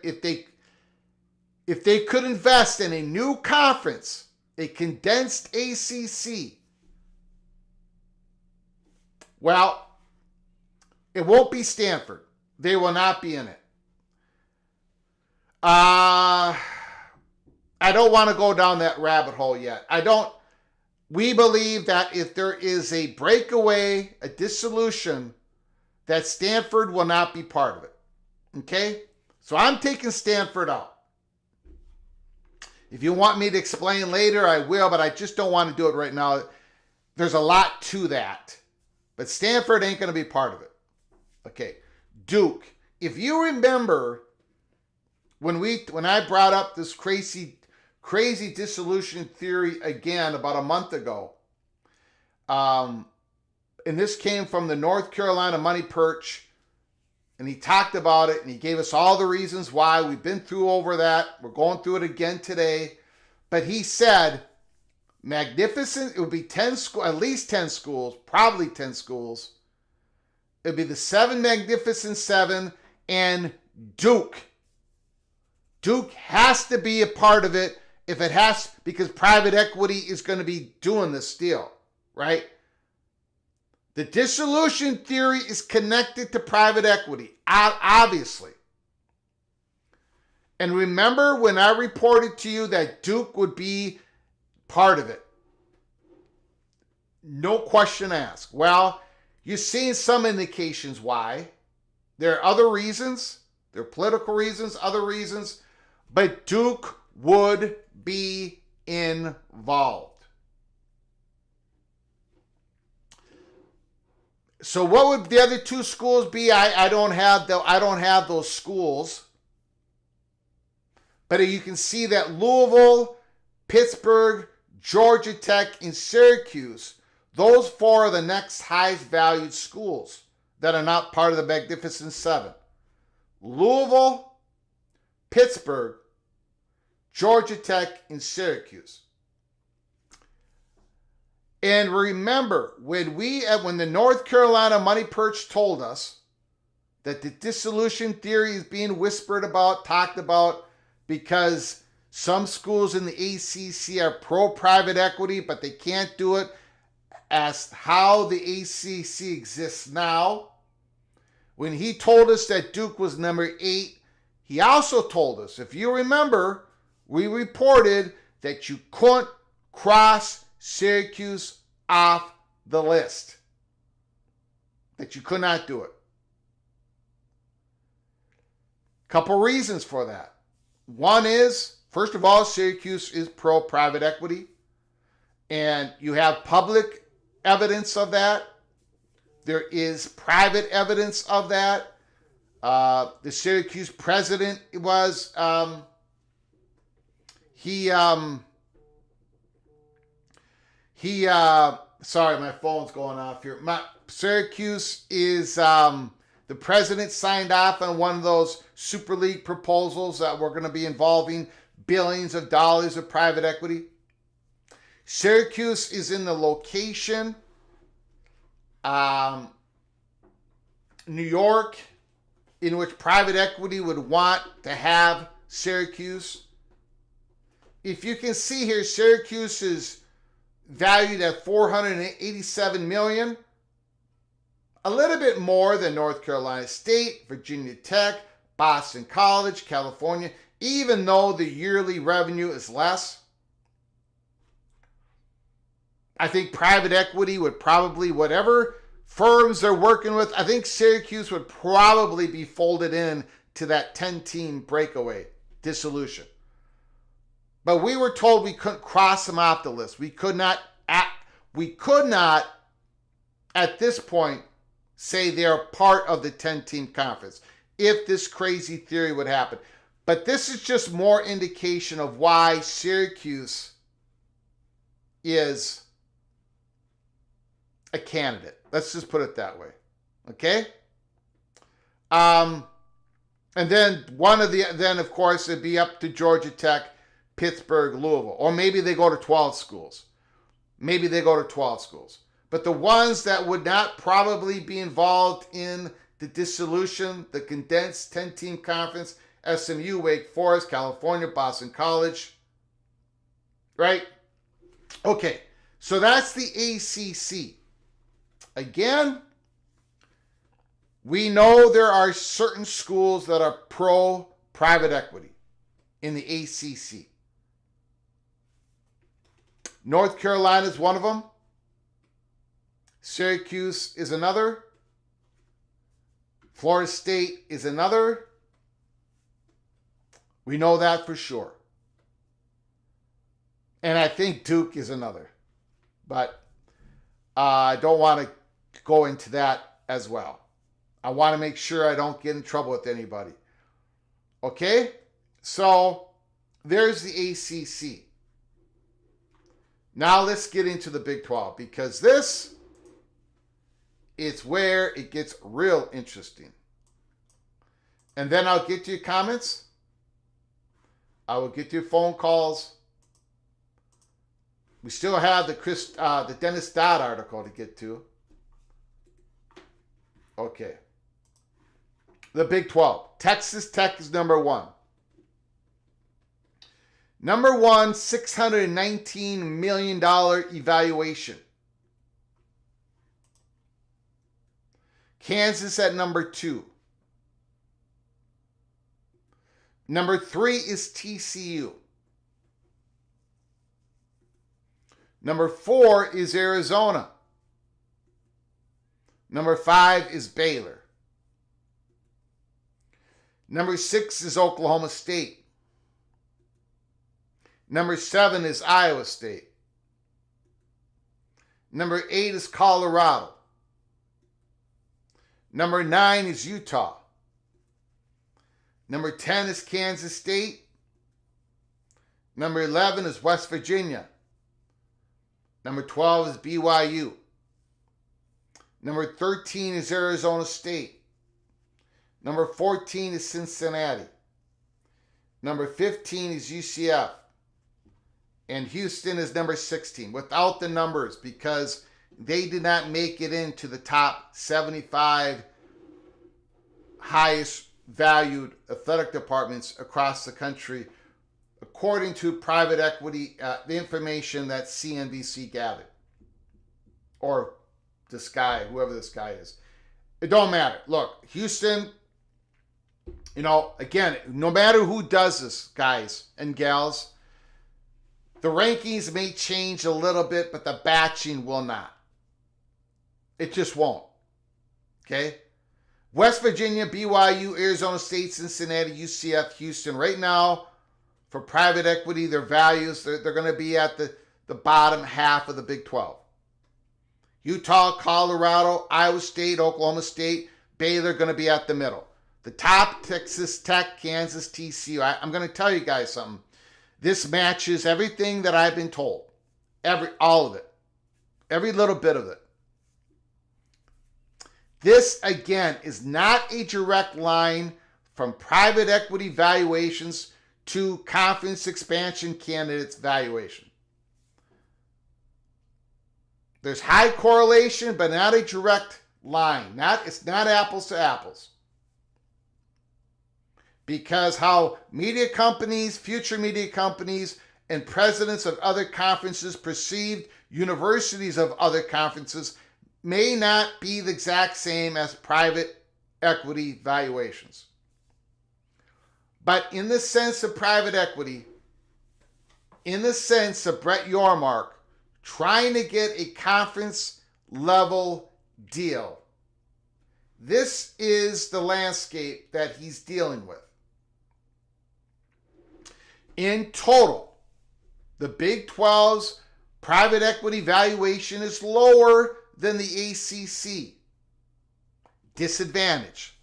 A: invest in a new conference, a condensed ACC, well, it won't be Stanford. They will not be in it. I don't want to go down that rabbit hole yet. We believe that if there is a breakaway, a dissolution, that Stanford will not be part of it. Okay? So I'm taking Stanford out. If you want me to explain later, I will, but I just don't want to do it right now. There's a lot to that. But Stanford ain't going to be part of it. Okay. Duke. If you remember when I brought up this crazy dissolution theory again about a month ago, and this came from the North Carolina Money Perch, and he talked about it, and he gave us all the reasons why. We've been through over that. We're going through it again today. But he said, it would be 10 schools, at least 10 schools, probably 10 schools. It would be the 7 Magnificent Seven and Duke. Duke has to be a part of it because private equity is going to be doing this deal, right? The dissolution theory is connected to private equity, obviously. And remember when I reported to you that Duke would be part of it? No question asked. Well, you're seeing some indications why. There are other reasons. There are political reasons, other reasons. But Duke would be involved. So what would the other 2 schools be? I don't have those schools. But you can see that Louisville, Pittsburgh, Georgia Tech, and Syracuse, those 4 are the next highest valued schools that are not part of the Magnificent Seven. Louisville, Pittsburgh, Georgia Tech, and Syracuse. And remember, when the North Carolina Money Perch told us that the dissolution theory is being whispered about, talked about, because some schools in the ACC are pro-private equity, but they can't do it as how the ACC exists now. When he told us that Duke was number 8, he also told us, if you remember, we reported that you couldn't cross Syracuse off the list. That you could not do it. Couple reasons for that. One is, first of all, Syracuse is pro-private equity, and you have public evidence of that. There is private evidence of that. The Syracuse president was, sorry, my phone's going off here. Syracuse is, the president signed off on one of those Super League proposals that were going to be involving billions of dollars of private equity. Syracuse is in the location, New York, in which private equity would want to have Syracuse. If you can see here, Syracuse is valued at $487 million. A little bit more than North Carolina State, Virginia Tech, Boston College, California, even though the yearly revenue is less. I think private equity would probably, whatever firms they're working with, I think Syracuse would probably be folded in to that 10-team breakaway dissolution. But we were told we couldn't cross them off the list. We could not at this point say they're part of the 10-team conference if this crazy theory would happen. But this is just more indication of why Syracuse is a candidate. Let's just put it that way. Okay? And then of course it'd be up to Georgia Tech, Pittsburgh, Louisville. Or maybe they go to 12 schools. But the ones that would not probably be involved in the dissolution, the condensed 10-team conference, SMU, Wake Forest, California, Boston College. Right? Okay. So that's the ACC. Again, we know there are certain schools that are pro-private equity in the ACC. North Carolina is one of them. Syracuse is another. Florida State is another. We know that for sure. And I think Duke is another. But I don't want to go into that as well. I want to make sure I don't get in trouble with anybody. Okay? So, there's the ACC. Now let's get into the Big 12, because this is where it gets real interesting. And then I'll get to your comments. I will get to your phone calls. We still have the Dennis Dodd article to get to. Okay. The Big 12. Texas Tech is number one. Number one, $619 million evaluation. Kansas at number two. Number three is TCU. Number four is Arizona. Number five is Baylor. Number six is Oklahoma State. Number 7 is Iowa State. Number 8 is Colorado. Number 9 is Utah. Number 10 is Kansas State. Number 11 is West Virginia. Number 12 is BYU. Number 13 is Arizona State. Number 14 is Cincinnati. Number 15 is UCF. And Houston is number 16, without the numbers, because they did not make it into the top 75 highest valued athletic departments across the country, according to private equity, the information that CNBC gathered. Or this guy, whoever this guy is. It don't matter. Look, Houston, again, no matter who does this, guys and gals, the rankings may change a little bit, but the batching will not. It just won't. Okay? West Virginia, BYU, Arizona State, Cincinnati, UCF, Houston. Right now, for private equity, their values, they're going to be at the bottom half of the Big 12. Utah, Colorado, Iowa State, Oklahoma State, Baylor going to be at the middle. The top, Texas Tech, Kansas, TCU. I'm going to tell you guys something. This matches everything that I've been told. All of it. Every little bit of it. This, again, is not a direct line from private equity valuations to conference expansion candidates valuation. There's high correlation, but not a direct line. It's not apples to apples. Because how media companies, future media companies, and presidents of other conferences perceived universities of other conferences may not be the exact same as private equity valuations. But in the sense of private equity, in the sense of Brett Yormark trying to get a conference level deal, this is the landscape that he's dealing with. In total, the Big 12's private equity valuation is lower than the ACC. Disadvantage.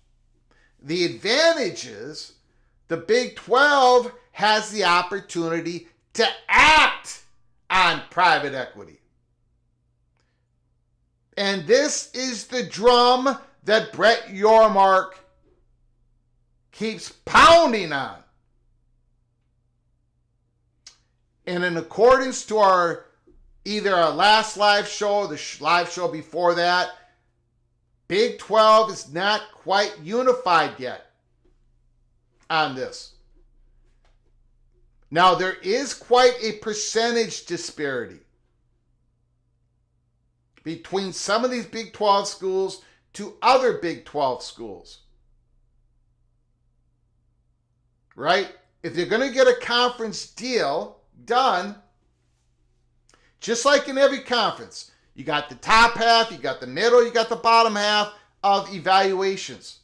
A: The advantage is the Big 12 has the opportunity to act on private equity. And this is the drum that Brett Yormark keeps pounding on. And in accordance to either our last live show or the live show before that, Big 12 is not quite unified yet on this. Now, there is quite a percentage disparity between some of these Big 12 schools to other Big 12 schools. Right? If you're going to get a conference deal done, just like in every conference, you got the top half, you got the middle, you got the bottom half of evaluations.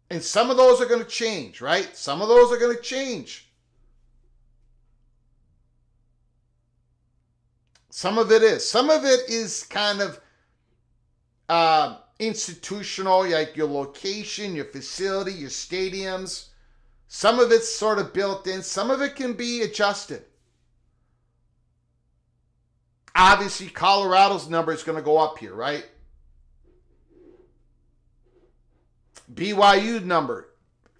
A: And some of those are going to change, right? Some of those are going to change. Some of it is. Some of it is kind of institutional, like your location, your facility, your stadiums. Some of it's sort of built in. Some of it can be adjusted. Obviously, Colorado's number is going to go up here, right? BYU number,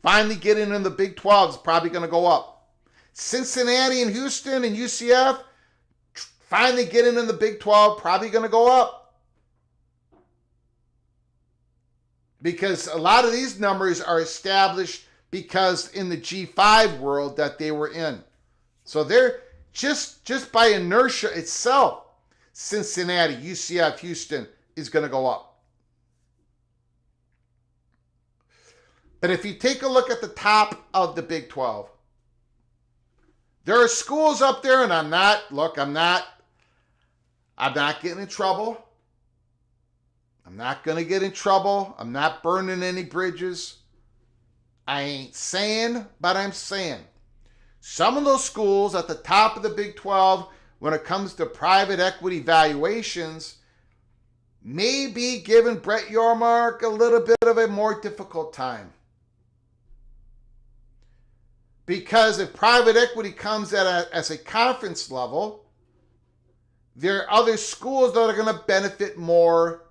A: finally getting in the Big 12, is probably going to go up. Cincinnati and Houston and UCF, finally getting in the Big 12, probably going to go up. Because a lot of these numbers are established because in the G5 world that they were in. So they're just by inertia itself, Cincinnati, UCF, Houston is going to go up. But if you take a look at the top of the Big 12, there are schools up there, and I'm not getting in trouble. I'm not going to get in trouble. I'm not burning any bridges. I ain't saying, but I'm saying. Some of those schools at the top of the Big 12, when it comes to private equity valuations, may be giving Brett Yormark a little bit of a more difficult time. Because if private equity comes as a conference level, there are other schools that are going to benefit more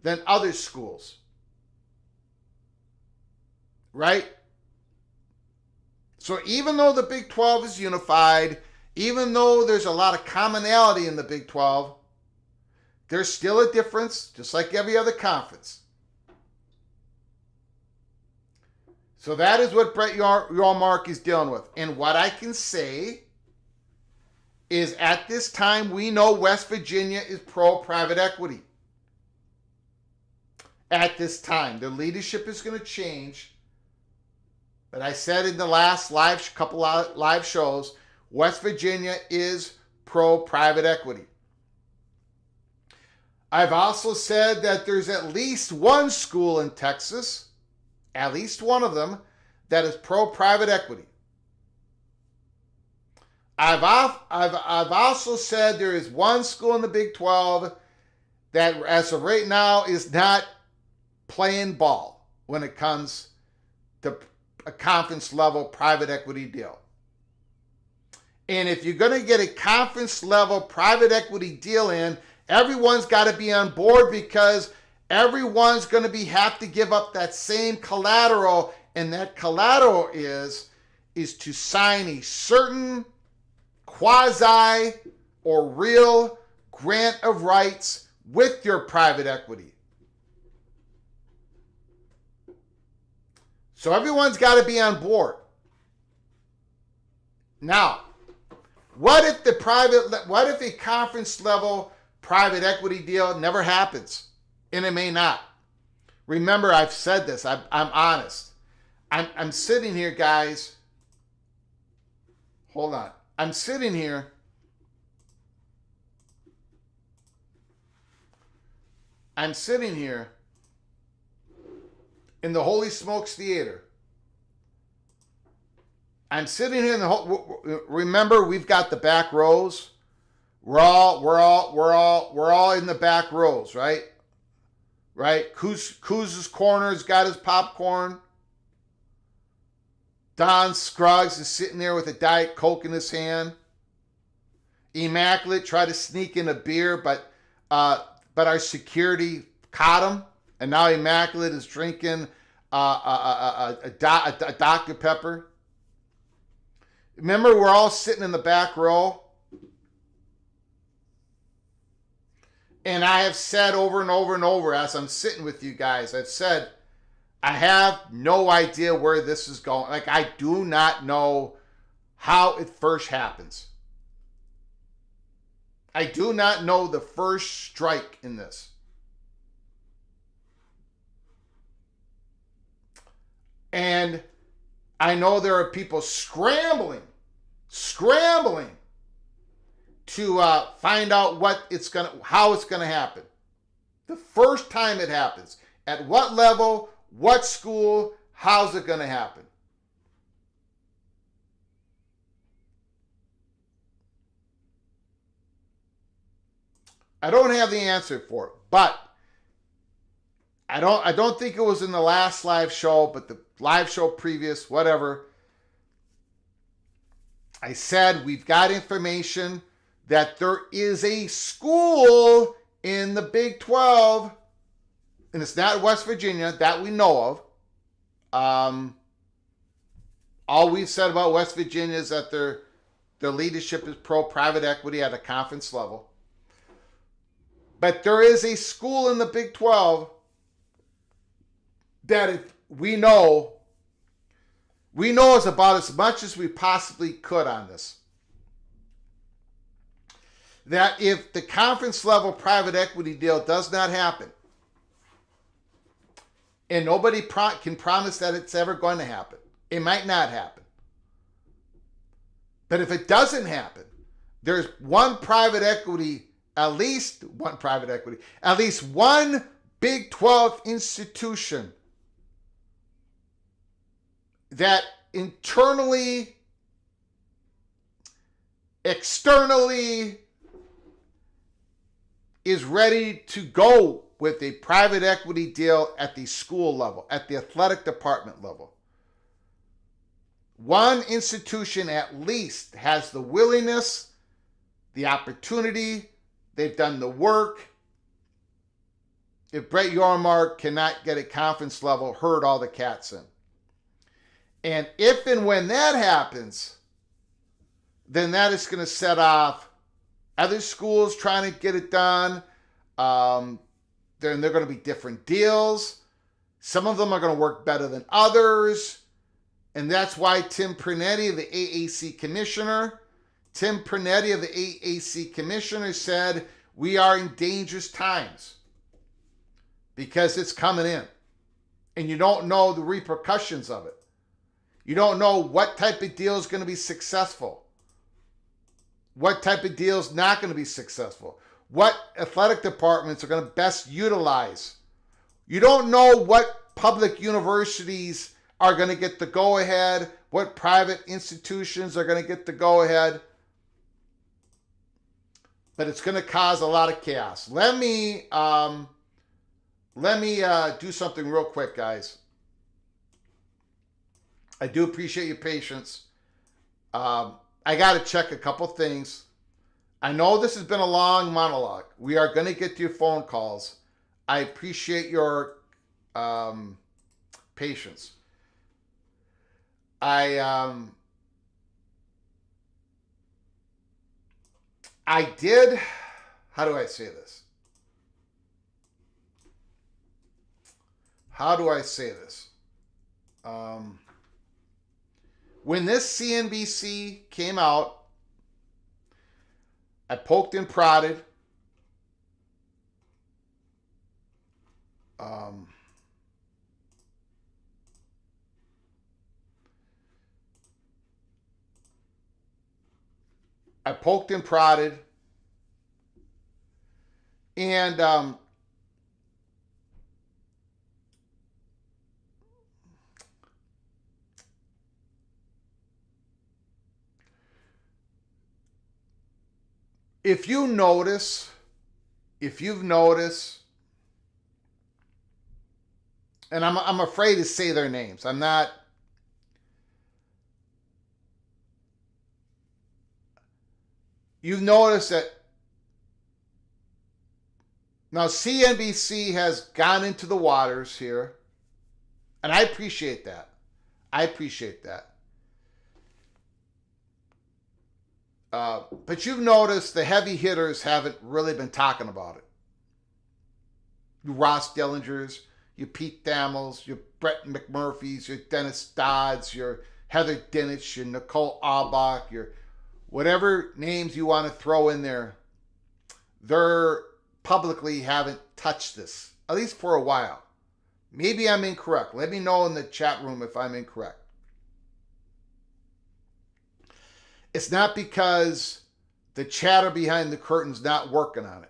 A: than other schools. Right? So even though the Big 12 is unified, even though there's a lot of commonality in the Big 12, there's still a difference, just like every other conference. So that is what Brett Yormark is dealing with. And what I can say is at this time, we know West Virginia is pro-private equity. At this time. The leadership is going to change. But I said in the last couple live shows, West Virginia is pro-private equity. I've also said that there's at least one school in Texas, at least one of them, that is pro-private equity. I've also said there is one school in the Big 12 that, as of right now, is not playing ball when it comes to a conference level private equity deal. And if you're going to get a conference level private equity deal in, everyone's got to be on board, because everyone's going to have to give up that same collateral, and that collateral is to sign a certain quasi or real grant of rights with your private equity. So everyone's got to be on board. Now, what if a conference level private equity deal never happens? And it may not. Remember, I've said this. I'm honest. I'm sitting here, guys. Hold on. I'm sitting here. In the Holy Smokes Theater. I'm sitting here in the remember, we've got the back rows. We're all in the back rows, right? Right? Kuz's Corner's got his popcorn. Don Scruggs is sitting there with a Diet Coke in his hand. Immaculate tried to sneak in a beer, but our security caught him, and now Immaculate is drinking a Dr. Pepper. Remember, we're all sitting in the back row. And I have said over and over and over, as I'm sitting with you guys, I've said, I have no idea where this is going. Like, I do not know how it first happens. I do not know the first strike in this. And I know there are people scrambling to find out how it's gonna happen. The first time it happens, at what level, what school, how's it gonna happen? I don't have the answer for it, but I don't think it was in the last live show, but the live show previous, whatever. I said we've got information that there is a school in the Big 12, and it's not West Virginia, that we know of. All we've said about West Virginia is that their leadership is pro-private equity at a conference level. But there is a school in the Big 12 that we know is about as much as we possibly could on this. That if the conference level private equity deal does not happen, and nobody can promise that it's ever going to happen, it might not happen. But if it doesn't happen, there's at least one Big 12 institution that internally, externally, is ready to go with a private equity deal at the school level, at the athletic department level. One institution at least has the willingness, the opportunity, they've done the work. If Brett Yormark cannot get a conference level, herd all the cats in. And if and when that happens, then that is going to set off other schools trying to get it done. Then they're going to be different deals. Some of them are going to work better than others. And that's why Tim Pernetti, the AAC commissioner, said we are in dangerous times because it's coming in. And you don't know the repercussions of it. You don't know what type of deal is going to be successful. What type of deal is not going to be successful. what athletic departments are going to best utilize. You don't know what public universities are going to get the go-ahead, what private institutions are going to get the go-ahead. But it's going to cause a lot of chaos. Let me do something real quick, guys. I do appreciate your patience. I got to check a couple things. I know this has been a long monologue. We are going to get to your phone calls. I appreciate your patience. I did, how do I say this? When this CNBC came out, I poked and prodded. And if you've noticed, and I'm afraid to say their names. I'm not. You've noticed that now CNBC has gone into the waters here, and I appreciate that. But you've noticed the heavy hitters haven't really been talking about it. Your Ross Dillingers, your Pete Thamels, your Brett McMurphys, your Dennis Dodds, your Heather Dinich, your Nicole Auerbach, your whatever names you want to throw in there, they're publicly haven't touched this, at least for a while. Maybe I'm incorrect. Let me know in the chat room if I'm incorrect. It's not because the chatter behind the curtain's not working on it.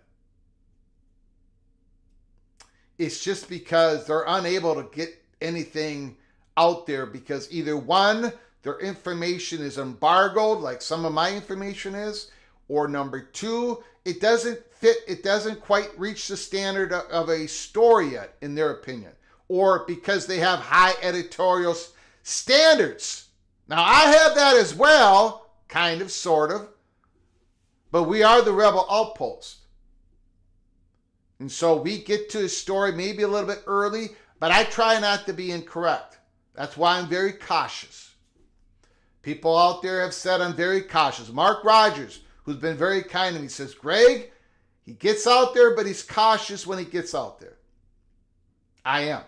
A: It's just because they're unable to get anything out there because either one, their information is embargoed like some of my information is, or number two, it doesn't quite reach the standard of a story yet, in their opinion, or because they have high editorial standards. Now, I have that as well, kind of, sort of, but we are the rebel outpost. And so we get to a story maybe a little bit early, but I try not to be incorrect. That's why I'm very cautious. People out there have said I'm very cautious. Mark Rogers, who's been very kind to me, says, Greg, he gets out there, but he's cautious when he gets out there. I am.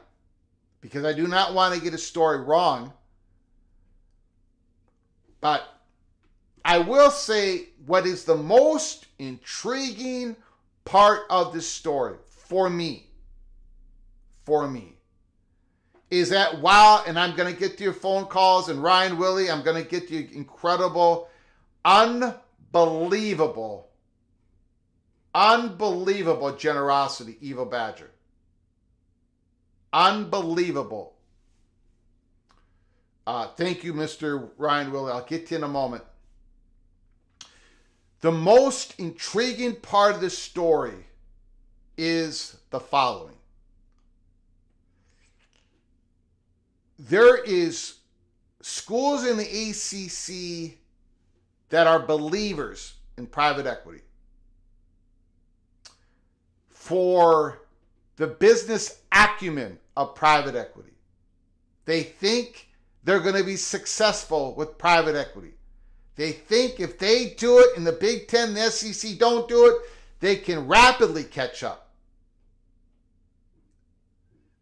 A: Because I do not want to get a story wrong. But I will say what is the most intriguing part of this story for me is that while, and I'm going to get to your phone calls, and Ryan Willie, I'm going to get to your incredible, unbelievable generosity, Eva Badger. Unbelievable. Thank you, Mr. Ryan Willie. I'll get to you in a moment. The most intriguing part of this story is the following. There is schools in the ACC that are believers in private equity for the business acumen of private equity. They think they're going to be successful with private equity. They think if they do it and the Big Ten and the SEC don't do it, they can rapidly catch up.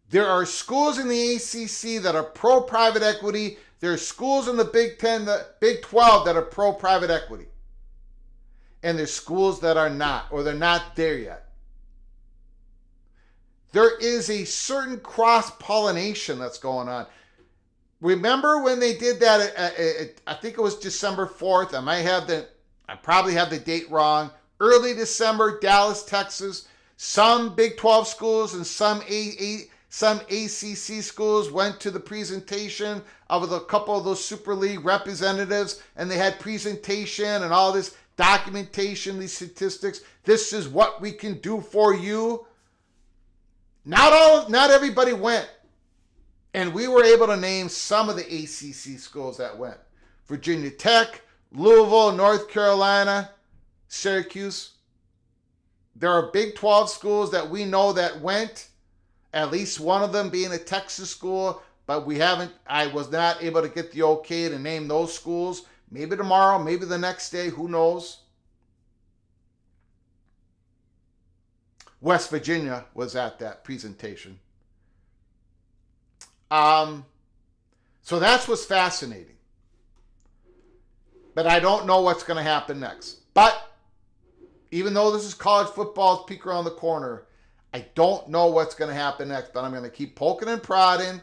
A: There are schools in the ACC that are pro-private equity. There are schools in the Big Ten, the Big 12 that are pro-private equity. And there's schools that are not, or they're not there yet. There is a certain cross-pollination that's going on. Remember when they did that, I think it was December 4th. I probably have the date wrong. early December, Dallas, Texas. Some Big 12 schools and some ACC schools went to the presentation of a couple of those Super League representatives, and they had presentation and all this documentation, these statistics. This is what we can do for you. Not everybody went. And we were able to name some of the ACC schools that went. Virginia Tech, Louisville, North Carolina, Syracuse. There are Big 12 schools that we know that went, at least one of them being a Texas school, but I was not able to get the okay to name those schools. Maybe tomorrow, maybe the next day, who knows? West Virginia was at that presentation. So that's what's fascinating. But I don't know what's going to happen next. But even though this is college football's peek around the corner, I don't know what's going to happen next. But I'm going to keep poking and prodding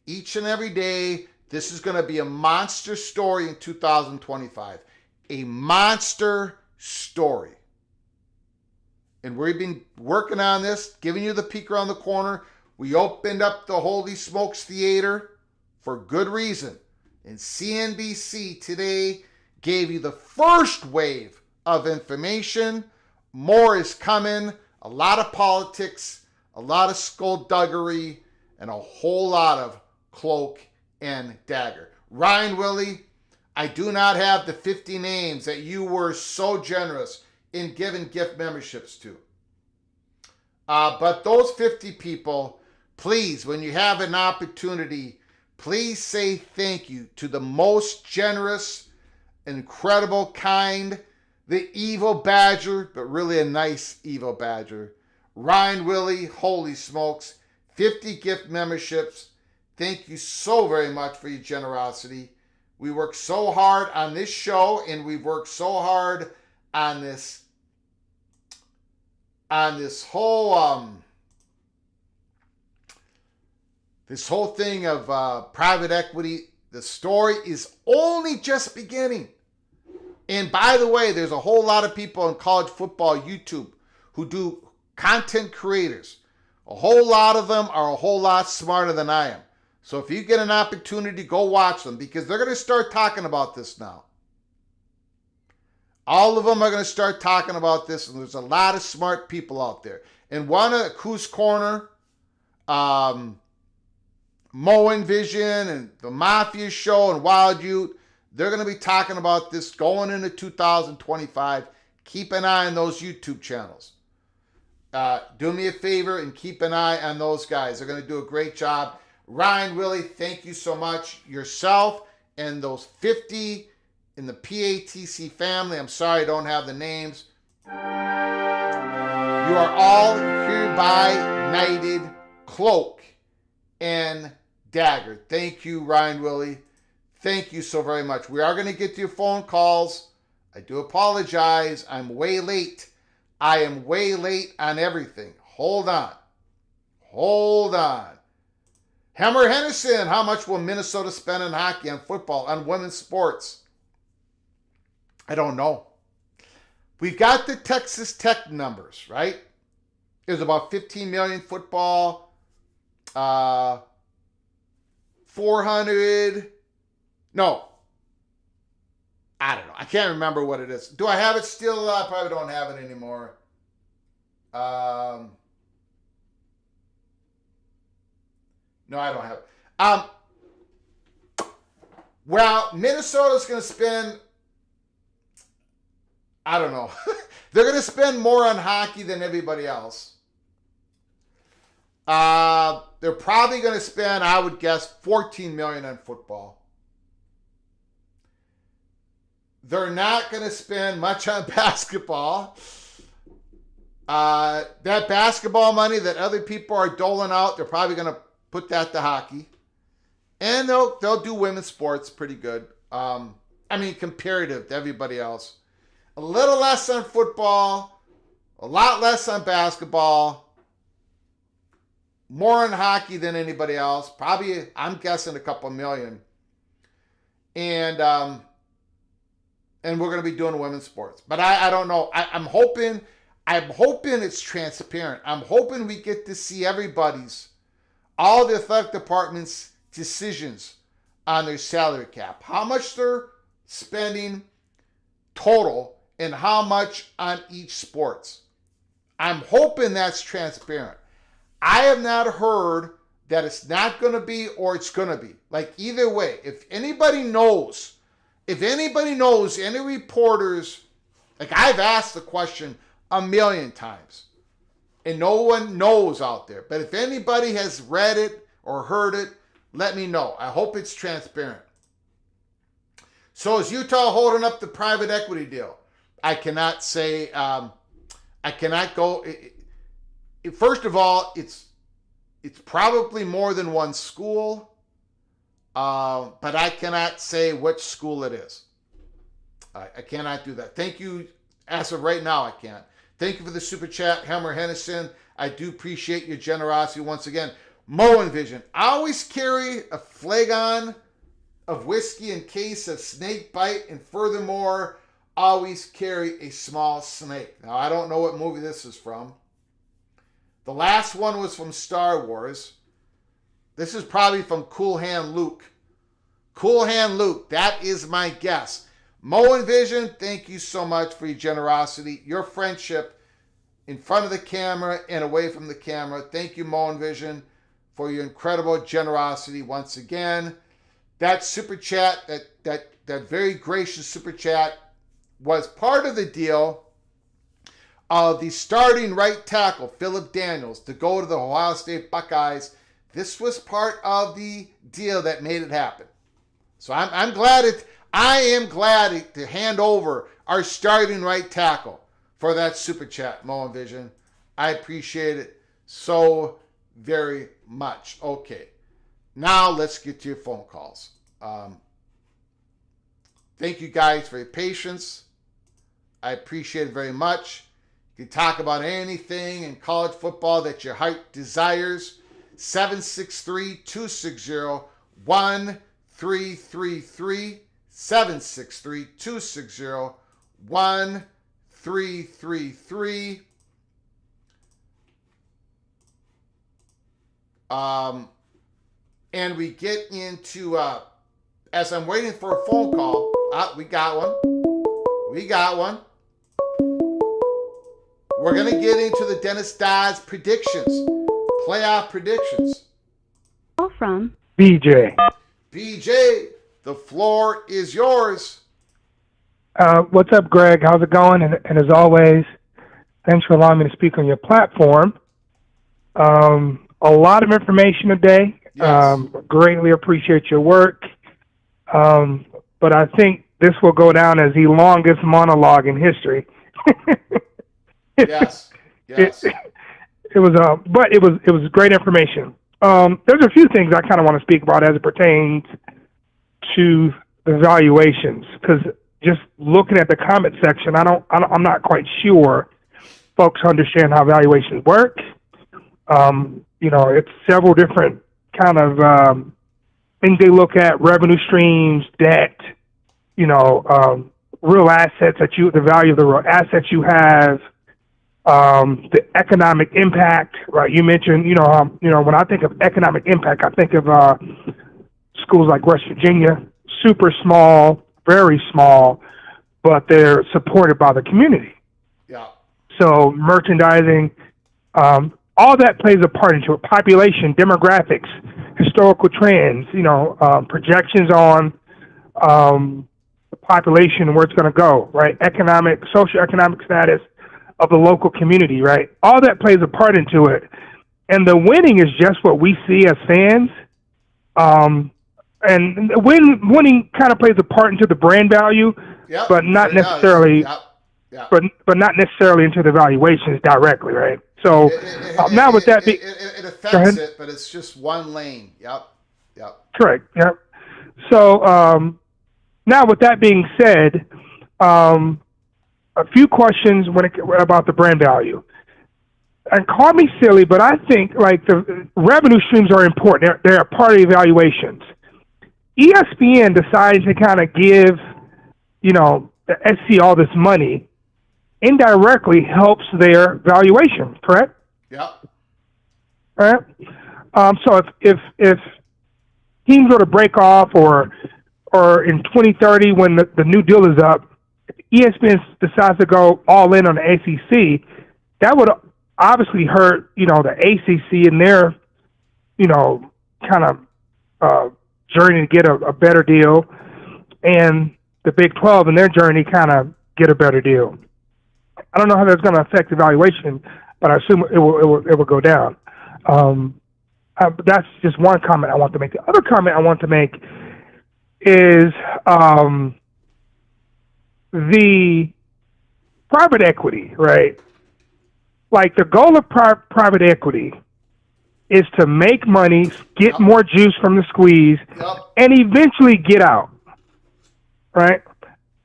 A: each and every day. This is going to be a monster story in 2025. A monster story. And we've been working on this, giving you the peek around the corner. We opened up the Holy Smokes Theater for good reason. And CNBC today gave you the first wave of information. More is coming. A lot of politics, a lot of skullduggery, and a whole lot of cloak and dagger. Ryan Willie, I do not have the 50 names that you were so generous in giving gift memberships to. But those 50 people, please, when you have an opportunity, please say thank you to the most generous, incredible, kind, the evil badger, but really a nice evil badger. Ryan Willie, holy smokes, 50 gift memberships. Thank you so very much for your generosity. We work so hard on this show, and we've worked so hard on this whole thing of private equity. The story is only just beginning. And by the way, there's a whole lot of people on college football YouTube who do content creators. A whole lot of them are a whole lot smarter than I am. So if you get an opportunity, go watch them, because they're going to start talking about this now. All of them are going to start talking about this, and there's a lot of smart people out there. And one of Coos Corner, Mowing Vision, and the Mafia Show, and Wild Youth, they're going to be talking about this going into 2025. Keep an eye on those YouTube channels. Do me a favor and keep an eye on those guys. They're going to do a great job. Ryan Willie, thank you so much. Yourself and those 50 in the PATC family. I'm sorry I don't have the names. You are all hereby knighted cloak and dagger. Thank you, Ryan Willie. Thank you so very much. We are going to get to your phone calls. I do apologize. I'm way late. I am way late on everything. Hold on. Hold on. Hammer Henderson, how much will Minnesota spend on hockey, on football, on women's sports? I don't know. We've got the Texas Tech numbers, right? There's about 15 million football, 400. No. I don't know. I can't remember what it is. Do I have it still? I probably don't have it anymore. No, I don't have it. Well, Minnesota's going to spend, I don't know. They're going to spend more on hockey than everybody else. They're probably going to spend, I would guess, $14 million on football. They're not going to spend much on basketball. That basketball money that other people are doling out, they're probably going to put that to hockey. And they'll do women's sports pretty good. Comparative to everybody else. A little less on football, a lot less on basketball, more on hockey than anybody else. Probably, I'm guessing, a couple million. And and we're going to be doing women's sports. But I don't know. I'm hoping it's transparent. I'm hoping we get to see all the athletic departments' decisions on their salary cap, how much they're spending total, and how much on each sports. I'm hoping that's transparent. I have not heard that it's not going to be or it's going to be. Like, either way, if anybody knows, any reporters, like, I've asked the question a million times and no one knows out there. But if anybody has read it or heard it, let me know. I hope it's transparent. So is Utah holding up the private equity deal? I cannot say, I cannot go. First of all, it's probably more than one school, but I cannot say which school it is. I cannot do that. Thank you. As of right now, I can't. Thank you for the super chat, Hammer Hennison. I do appreciate your generosity once again. Moen Vision. I always carry a flagon of whiskey in case of snake bite, and furthermore, always carry a small snake. Now, I don't know what movie this is from. The last one was from Star Wars. This is probably from Cool Hand Luke. Cool Hand Luke, that is my guess. Moen Vision, thank you so much for your generosity, your friendship in front of the camera and away from the camera. Thank you, Moen Vision, for your incredible generosity once again. That super chat, that very gracious super chat, was part of the deal of the starting right tackle, Philip Daniels, to go to the Ohio State Buckeyes. This was part of the deal that made it happen. So I am glad to hand over our starting right tackle for that super chat, Moen Vision. I appreciate it so very much. Okay, now let's get to your phone calls. Thank you guys for your patience. I appreciate it very much. You can talk about anything in college football that your heart desires. 763-260-1333. 763-260-1333. And we get into, as I'm waiting for a phone call, we got one. We're going to get into the Dennis Dodd's predictions, playoff predictions.
B: Call from
C: BJ.
A: BJ, the floor is yours.
C: What's up, Greg? How's it going? And as always, thanks for allowing me to speak on your platform. A lot of information today.
A: Yes.
C: Greatly appreciate your work. But I think this will go down as the longest monologue in history.
A: Yes.
C: It was great information. There's a few things I kind of want to speak about as it pertains to the valuations, because just looking at the comment section, I'm not quite sure folks understand how valuations work. It's several different kind of things they look at: revenue streams, debt, real assets the value of the real assets you have, the economic impact, right? You mentioned, when I think of economic impact, I think of schools like West Virginia, super small, very small, but they're supported by the community.
A: Yeah.
C: So merchandising, all that plays a part into it. Population, demographics, historical trends, projections on the population and where it's going to go, right? Economic, socioeconomic status of the local community, right? All that plays a part into it. And the winning is just what we see as fans. And winning kind of plays a part into the brand value, but not necessarily, but not necessarily into the valuations directly, right? So now with that being,
A: it affects it, but it's just one lane. Yep.
C: Correct. Yep. So now with that being said, a few questions about the brand value. And call me silly, but I think like the revenue streams are important. They're a part of evaluations. ESPN decided to kind of give, SEC all this money indirectly helps their valuation, correct?
A: Yep.
C: Right. So if teams were to break off, or in 2030 when the new deal is up, if ESPN decides to go all in on the ACC, that would obviously hurt the ACC in their kind of journey to get a better deal, and the Big 12 in their journey kind of get a better deal. I don't know how that's going to affect the valuation, but I assume it will go down. But that's just one comment I want to make. The other comment I want to make is the private equity, right? Like, the goal of private equity is to make money, get more juice from the squeeze, and eventually get out, right?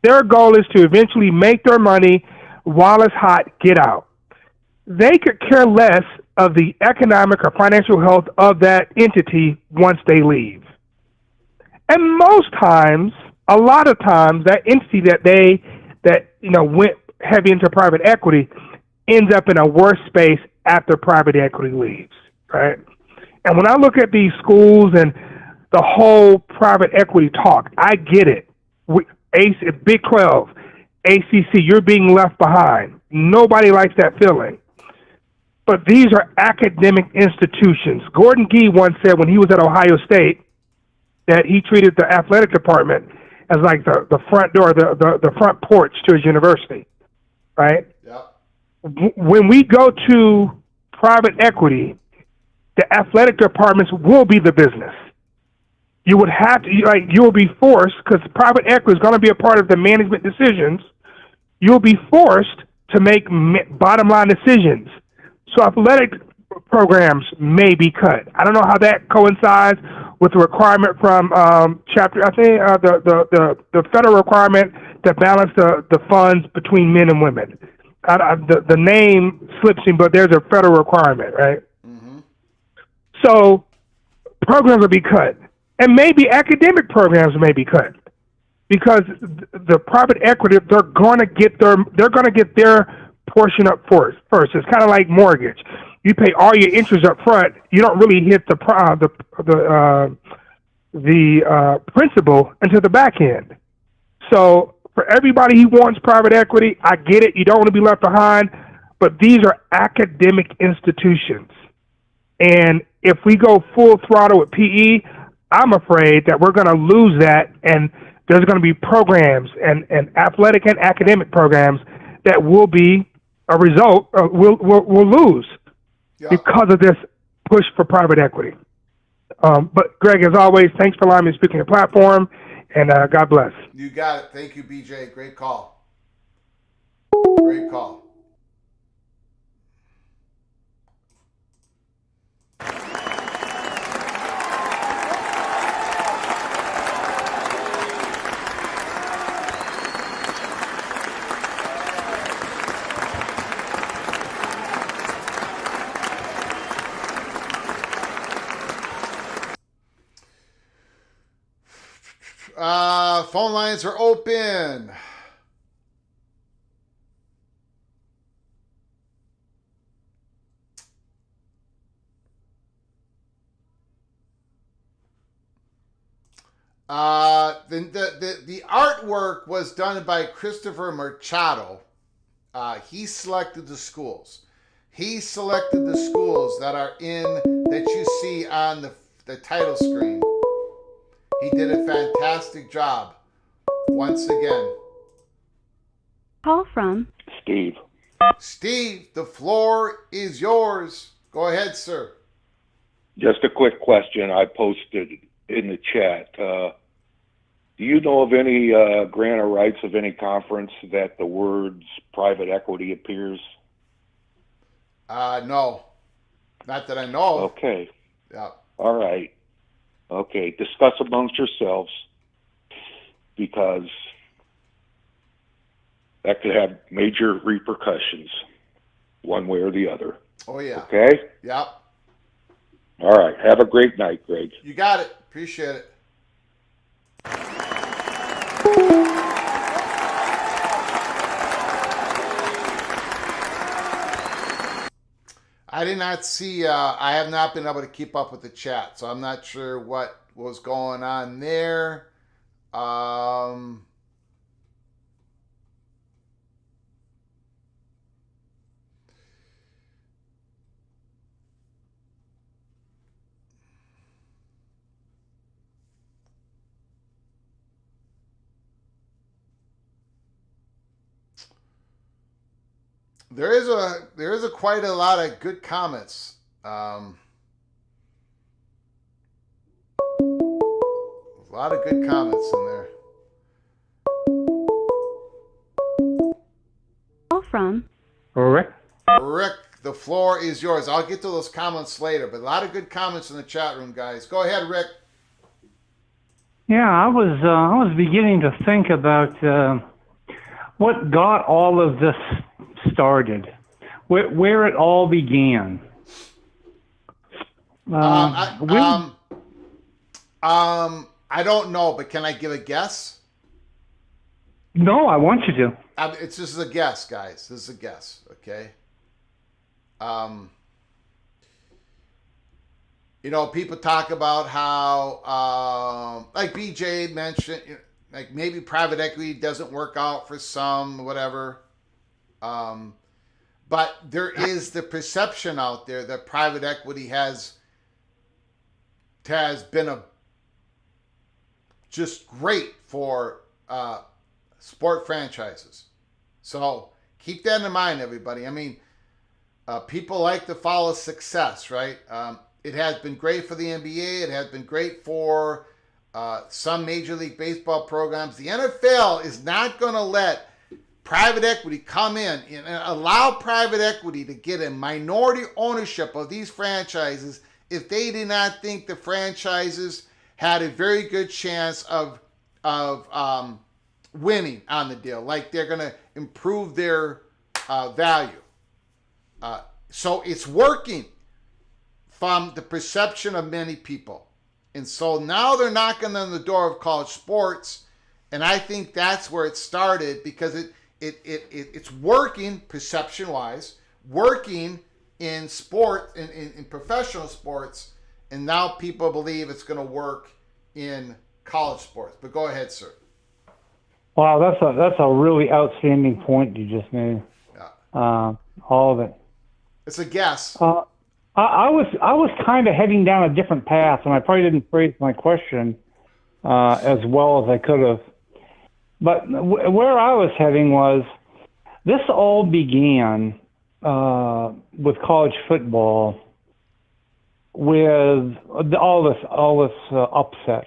C: Their goal is to eventually make their money while it's hot, get out. They could care less of the economic or financial health of that entity once they leave. And most times, a lot of times, that entity that went heavy into private equity ends up in a worse space after private equity leaves, right? And when I look at these schools and the whole private equity talk, I get it. Big 12, ACC, you're being left behind. Nobody likes that feeling. But these are academic institutions. Gordon Gee once said when he was at Ohio State that he treated the athletic department as like the front door, the front porch to his university, right? Yeah. When we go to private equity, the athletic departments will be the business. You would have to, you will be forced, because private equity is going to be a part of the management decisions. You'll be forced to make bottom line decisions. So athletic programs may be cut. I don't know how that coincides with the requirement from chapter. I think the federal requirement to balance the funds between men and women. The name slips me, but there's a federal requirement, right? Mm-hmm. So programs will be cut. And maybe academic programs may be cut, because the private equity, they're going to get their portion up first. It's kind of like mortgage. You pay all your interest up front. You don't really hit the principal until the back end. So for everybody who wants private equity, I get it. You don't want to be left behind, but these are academic institutions. And if we go full throttle with PE, I'm afraid that we're going to lose that, and there's going to be programs and athletic and academic programs that will be a result, we'll lose because of this push for private equity. But Greg, as always, thanks for allowing me to speak on your platform, and God bless.
A: You got it. Thank you, BJ. Great call. Great call. Phone lines are open. The artwork was done by Christopher Machado. He selected the schools. He selected the schools that are that you see on the title screen. He did a fantastic job. Once again.
B: Call from
D: Steve.
A: Steve, the floor is yours. Go ahead, sir.
D: Just a quick question I posted in the chat. Do you know of any grant of rights of any conference that the words private equity appears?
A: No. Not that I know of.
D: Okay.
A: Yeah.
D: All right. Okay. Discuss amongst yourselves, because that could have major repercussions one way or the other.
A: Oh, yeah.
D: Okay?
A: Yep.
D: All right. Have a great night, Greg.
A: You got it. Appreciate it. did not see. I have not been able to keep up with the chat, so I'm not sure what was going on there. There is a quite a lot of good comments. A lot of good comments in there.
B: Call from
C: Rick?
A: Rick, the floor is yours. I'll get to those comments later, but a lot of good comments in the chat room, guys. Go ahead, Rick.
E: Yeah, I was beginning to think about what got all of this started, where it all began.
A: I don't know, but can I give a guess?
E: No, I want you to.
A: This is a guess, guys. This is a guess, okay? You know, people talk about how, like BJ mentioned, like maybe private equity doesn't work out for some, whatever. But there is the perception out there that private equity has been just great for sport franchises. So keep that in mind, everybody. I mean, people like to follow success, right? It has been great for the NBA. It has been great for some Major League Baseball programs. The NFL is not going to let private equity come in and allow private equity to get a minority ownership of these franchises if they did not think the franchises had a very good chance of winning on the deal, like they're going to improve their value. So it's working from the perception of many people. And so now they're knocking on the door of college sports, and I think that's where it started, because it's working perception-wise, working in sport, in professional sports, and now people believe it's going to work in college sports. But go ahead, sir.
E: Wow, that's a really outstanding point you just made.
A: Yeah.
E: All of it.
A: It's a guess.
E: I was kind of heading down a different path, and I probably didn't phrase my question as well as I could have. But where I was heading was, this all began with college football, with all this upset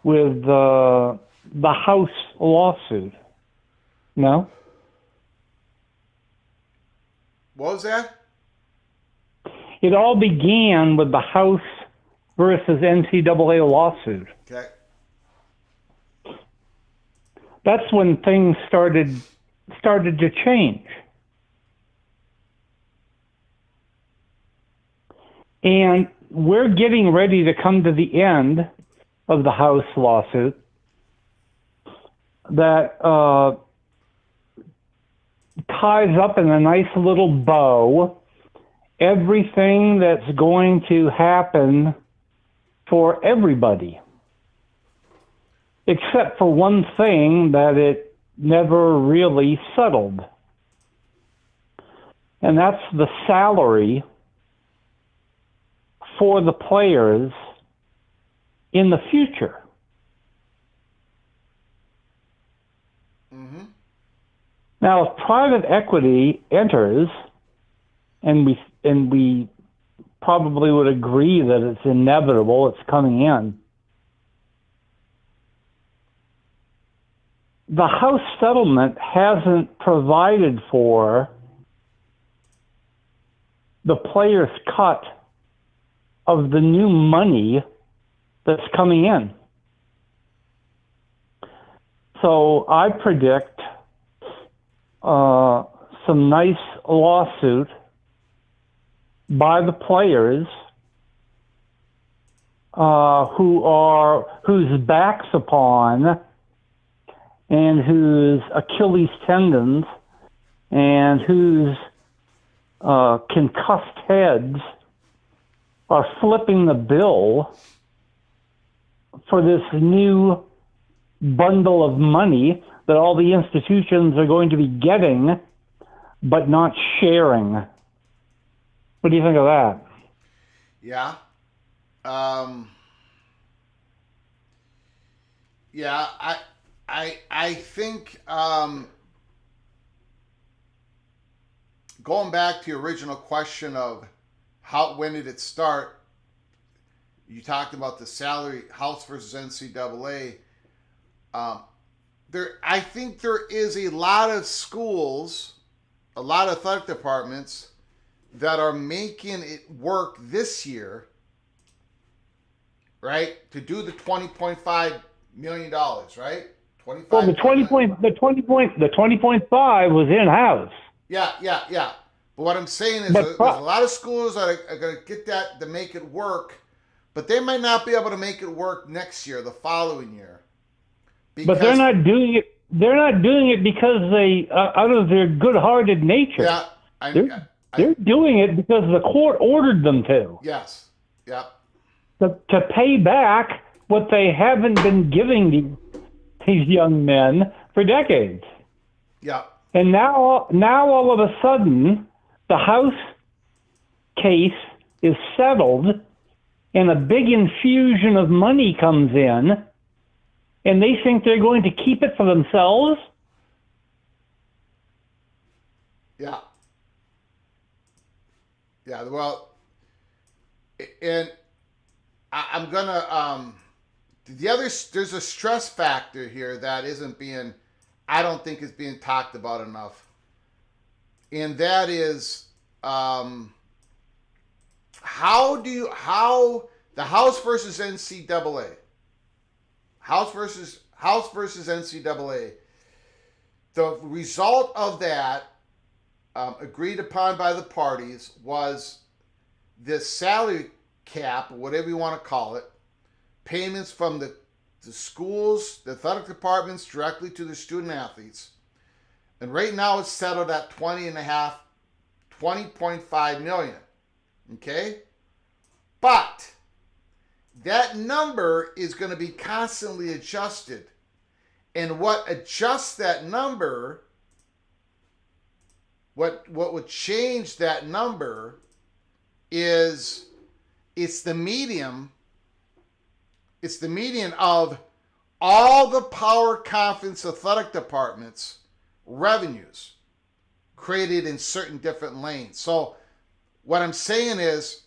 E: with the House lawsuit. No?
A: What was that?
E: It all began with the House versus NCAA lawsuit.
A: Okay.
E: That's when things started to change. And we're getting ready to come to the end of the House lawsuit that ties up in a nice little bow everything that's going to happen for everybody, except for one thing that it never really settled. And that's the salary for the players in the future.
A: Mm-hmm.
E: Now, if private equity enters, and we probably would agree that it's inevitable, it's coming in, the House settlement hasn't provided for the players' cut of the new money that's coming in. So I predict some nice lawsuit by the players whose backs upon and whose Achilles tendons and whose concussed heads are flipping the bill for this new bundle of money that all the institutions are going to be getting, but not sharing. What do you think of that?
A: Yeah. Yeah, I think going back to your original question of when did it start? You talked about the salary House versus NCAA. I think there is a lot of schools, a lot of athletic departments that are making it work this year, right? To do the $20.5 million, right? 25.
E: Well, the 20.5 was in house.
A: Yeah. But what I'm saying is there's a lot of schools that are going to get that to make it work, but they might not be able to make it work next year, the following year.
E: But they're not doing it. They're not doing it because they, out of their good-hearted nature.
A: Yeah,
E: they're doing it because the court ordered them to.
A: Yes. Yep.
E: To pay back what they haven't been giving these young men for decades.
A: Yeah.
E: And now all of a sudden, the House case is settled, and a big infusion of money comes in, and they think they're going to keep it for themselves?
A: Yeah. Yeah, well, and I'm gonna, there's a stress factor here that I don't think is being talked about enough. And that is, how the House versus NCAA, House versus NCAA, the result of that, agreed upon by the parties, was this salary cap, whatever you want to call it, payments from the schools, the athletic departments directly to the student athletes. And right now it's settled at $20.5 million. Okay? But that number is going to be constantly adjusted. And what adjusts that number, what would change that number is it's the median of all the power conference athletic departments' revenues created in certain different lanes. So what I'm saying is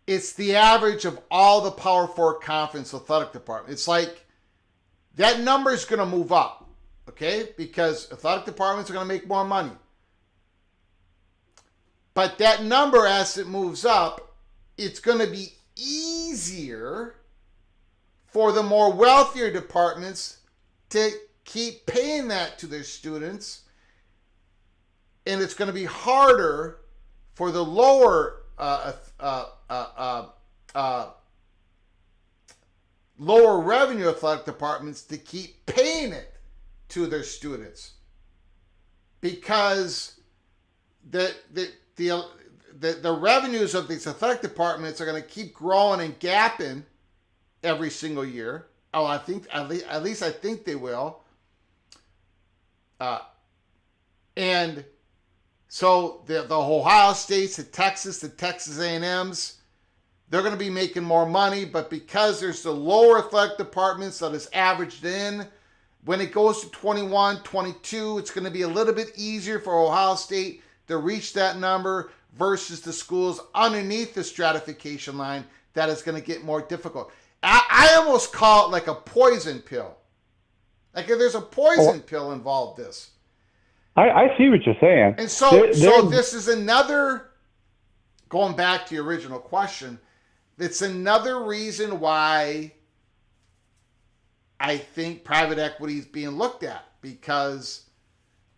A: it's the average of all the Power Four conference athletic departments. It's like that number is going to move up, okay? Because athletic departments are going to make more money. But that number, as it moves up, it's going to be easier for the more wealthier departments to keep paying that to their students, and it's going to be harder for the lower lower revenue athletic departments to keep paying it to their students, because the revenues of these athletic departments are going to keep growing and gapping every single year. Oh, I think at least I think they will. And so the Ohio States, the Texas A&Ms, they're going to be making more money, but because there's the lower athletic departments that is averaged in, when it goes to 21, 22, it's going to be a little bit easier for Ohio State to reach that number versus the schools underneath the stratification line that is going to get more difficult. I almost call it like a poison pill. Like if there's a poison pill involved this.
E: I see what you're saying.
A: And so this is another, going back to your original question, it's another reason why I think private equity is being looked at, because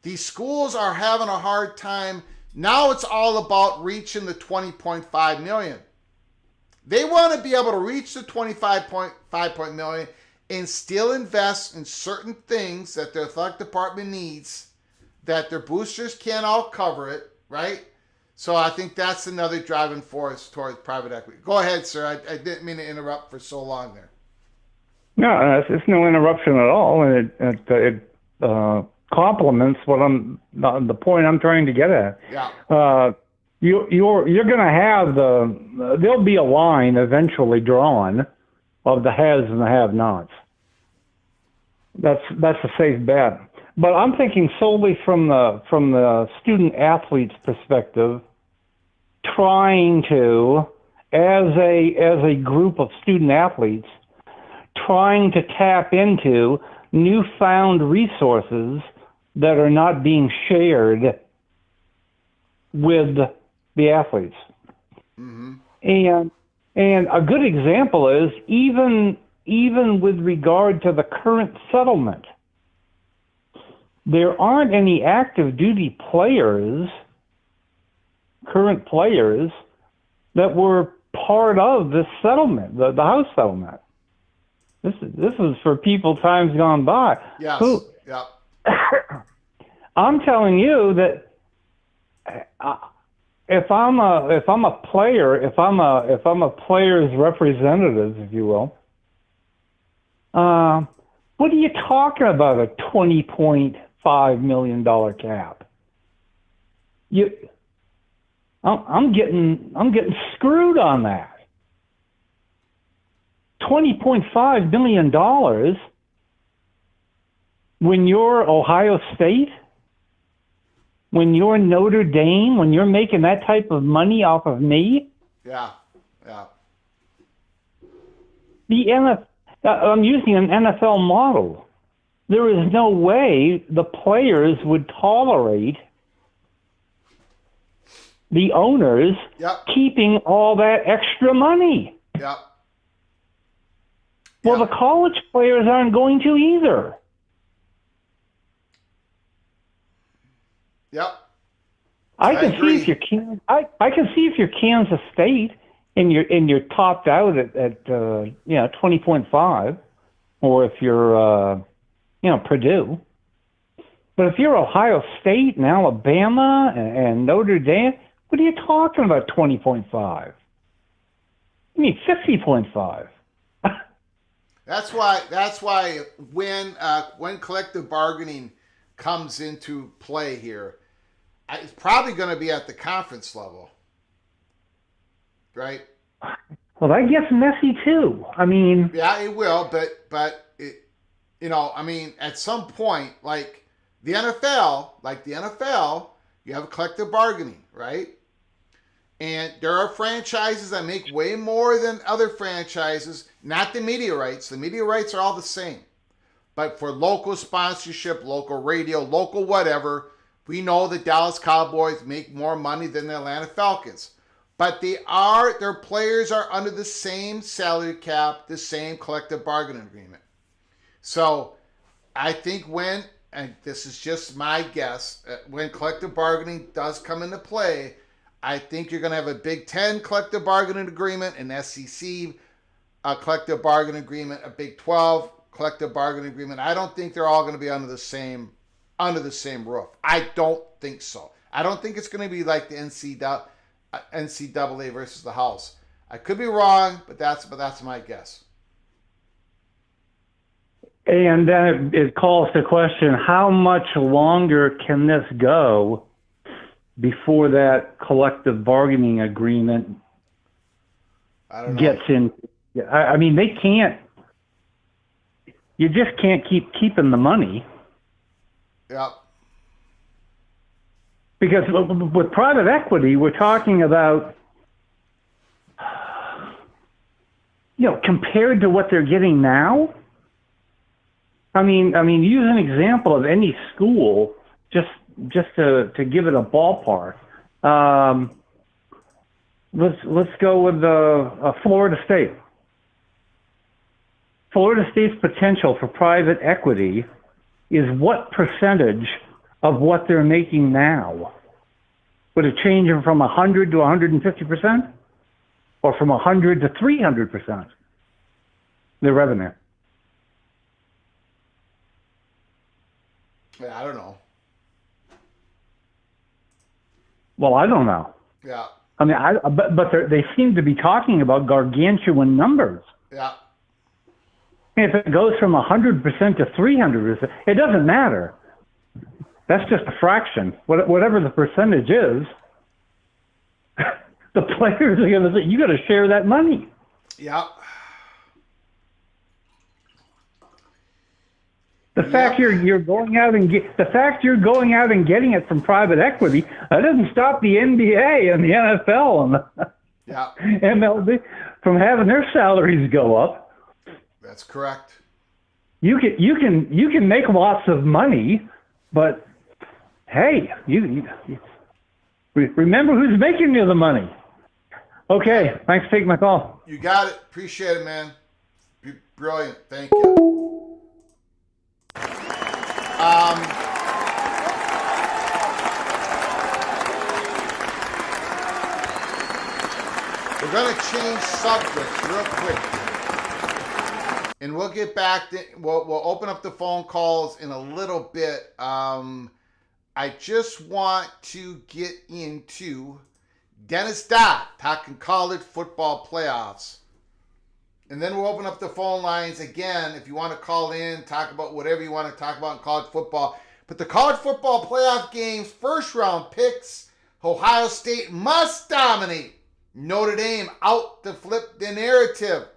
A: these schools are having a hard time. Now it's all about reaching the 20.5 million. They want to be able to reach the 25.5 million and still invest in certain things that their athletic department needs that their boosters can't all cover it, right? So I think that's another driving force towards private equity. Go ahead, sir. I didn't mean to interrupt for so long there.
E: No, it's no interruption at all, and it complements what the point I'm trying to get at.
A: Yeah.
E: You're going to have there'll be a line eventually drawn of the haves and the have-nots. That's a safe bet. But I'm thinking solely from the student athlete's perspective, trying to, as a group of student athletes, trying to tap into newfound resources that are not being shared with the athletes.
A: Mm-hmm.
E: And a good example is even with regard to the current settlement, there aren't any active duty players, current players, that were part of this settlement, the House settlement. This is for people times gone by.
A: Yes. Yeah.
E: I'm telling you that if I'm a player, if I'm a player's representative, if you will, what are you talking about? A $20.5 million cap? I'm getting screwed on that. $20.5 million when you're Ohio State, when you're Notre Dame, when you're making that type of money off of me.
A: Yeah. Yeah.
E: I'm using an NFL model. There is no way the players would tolerate the owners keeping all that extra money.
A: Yeah.
E: Well, the college players aren't going to either.
A: Yep.
E: I can see if you're Kansas State and you're topped out at 20.5, or if you're Purdue. But if you're Ohio State and Alabama and Notre Dame, what are you talking about 20.5? I mean 50.5.
A: That's why when collective bargaining comes into play here, it's probably going to be at the conference level, right?
E: Well, that gets messy too. I mean,
A: yeah, it will, but it, I mean, at some point, like the NFL, you have collective bargaining, right? And there are franchises that make way more than other franchises. Not the media rights. The media rights are all the same. But for local sponsorship, local radio, local whatever, we know the Dallas Cowboys make more money than the Atlanta Falcons. But their players are under the same salary cap, the same collective bargaining agreement. So I think and this is just my guess, when collective bargaining does come into play, I think you're going to have a Big Ten collective bargaining agreement, an SEC collective bargaining agreement, a Big 12 collective bargaining agreement. I don't think they're all going to be under the same roof. I don't think so. I don't think it's going to be like the NCAA versus the House. I could be wrong, but that's my guess.
E: And then it calls the question: how much longer can this go before that collective bargaining agreement gets in? I mean, they can't. You just can't keep keeping the money.
A: Yeah.
E: Because with private equity, we're talking about, compared to what they're getting now. I mean, use an example of any school, just to give it a ballpark. Let's go with Florida State. Florida State's potential for private equity is what percentage of what they're making now? Would it change them from 100 to 150%, or from 100 to 300%? Their revenue.
A: Yeah, I don't know.
E: Well, I don't know.
A: Yeah.
E: I mean, but they seem to be talking about gargantuan numbers.
A: Yeah.
E: If it goes from 100% to 300%, it doesn't matter. That's just a fraction. Whatever the percentage is, the players are going to say, you got to share that money.
A: Yeah.
E: The fact you're going out and getting it from private equity, that doesn't stop the NBA and the NFL and the MLB from having their salaries go up.
A: That's correct.
E: You can make lots of money, but hey, you remember who's making you the money. Okay, thanks for taking my call.
A: You got it. Appreciate it, man. Brilliant. Thank you. We're going to change subjects real quick. And we'll get back to, we'll open up the phone calls in a little bit. I just want to get into Dennis Dodd talking college football playoffs. And then we'll open up the phone lines again if you want to call in, talk about whatever you want to talk about in college football. But the college football playoff games, first round picks, Ohio State must dominate. Notre Dame out to flip the narrative.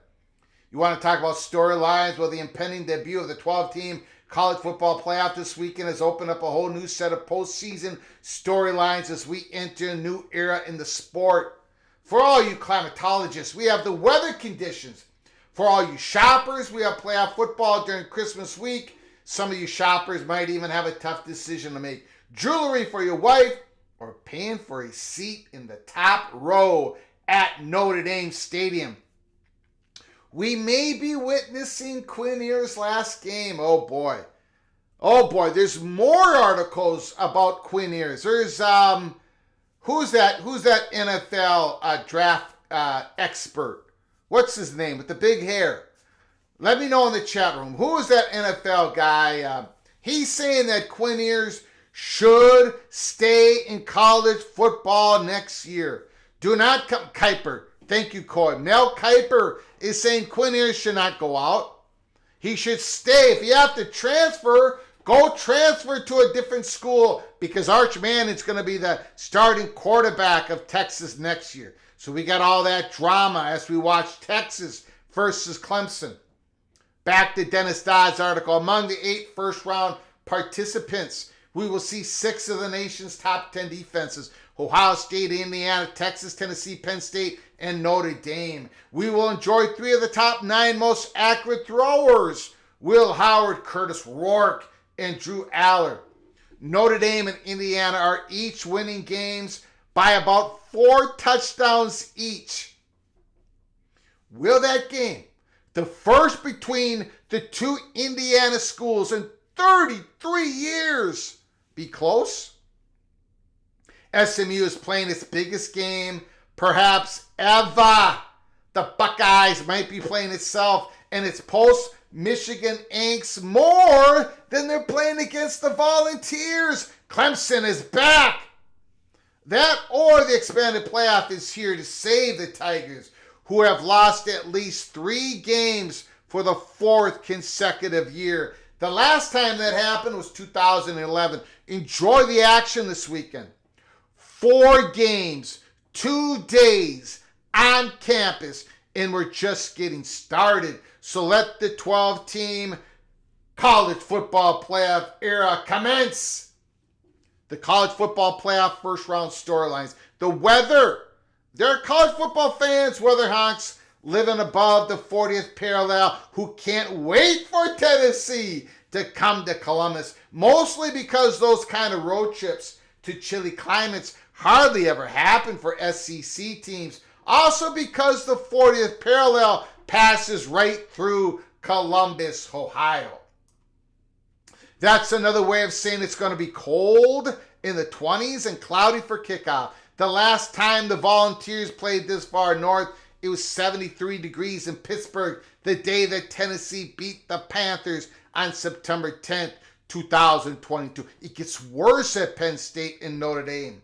A: You want to talk about storylines? Well, the impending debut of the 12-team college football playoff this weekend has opened up a whole new set of postseason storylines as we enter a new era in the sport. For all you climatologists, we have the weather conditions. For all you shoppers, we have playoff football during Christmas week. Some of you shoppers might even have a tough decision to make. Jewelry for your wife or paying for a seat in the top row at Notre Dame Stadium. We may be witnessing Quinn Ewers' last game. Oh boy. There's more articles about Quinn Ewers. There's who's that NFL draft expert? What's his name with the big hair? Let me know in the chat room. Who is that NFL guy? He's saying that Quinn Ewers should stay in college football next year. Do not come, Kuiper. Thank you, Coy. Mel Kiper is saying Quinn Ewers should not go out. He should stay. If you have to transfer, go transfer to a different school because Arch Manning's going to be the starting quarterback of Texas next year. So we got all that drama as we watch Texas versus Clemson. Back to Dennis Dodd's article. Among the 8 first-round participants, we will see 6 of the nation's top 10 defenses. Ohio State, Indiana, Texas, Tennessee, Penn State, and Notre Dame. We will enjoy 3 of the top 9 most accurate throwers. Will Howard, Curtis Rourke, and Drew Aller. Notre Dame and Indiana are each winning games by about 4 touchdowns each. Will that game, the first between the 2 Indiana schools in 33 years, be close? SMU is playing its biggest game, perhaps ever. The Buckeyes might be playing itself and its post-Michigan angst more than they're playing against the Volunteers. Clemson is back. That or the expanded playoff is here to save the Tigers, who have lost at least 3 games for the 4th consecutive year. The last time that happened was 2011. Enjoy the action this weekend. 4 games, 2 days on campus, and we're just getting started. So let the 12-team college football playoff era commence. The college football playoff first-round storylines. The weather. There are college football fans, weather honks, living above the 40th parallel who can't wait for Tennessee to come to Columbus, mostly because those kind of road trips to chilly climates hardly ever happen for SEC teams. Also because the 40th parallel passes right through Columbus, Ohio. That's another way of saying it's going to be cold in the 20s and cloudy for kickoff. The last time the Volunteers played this far north, it was 73 degrees in Pittsburgh the day that Tennessee beat the Panthers on September 10th, 2022. It gets worse at Penn State and Notre Dame.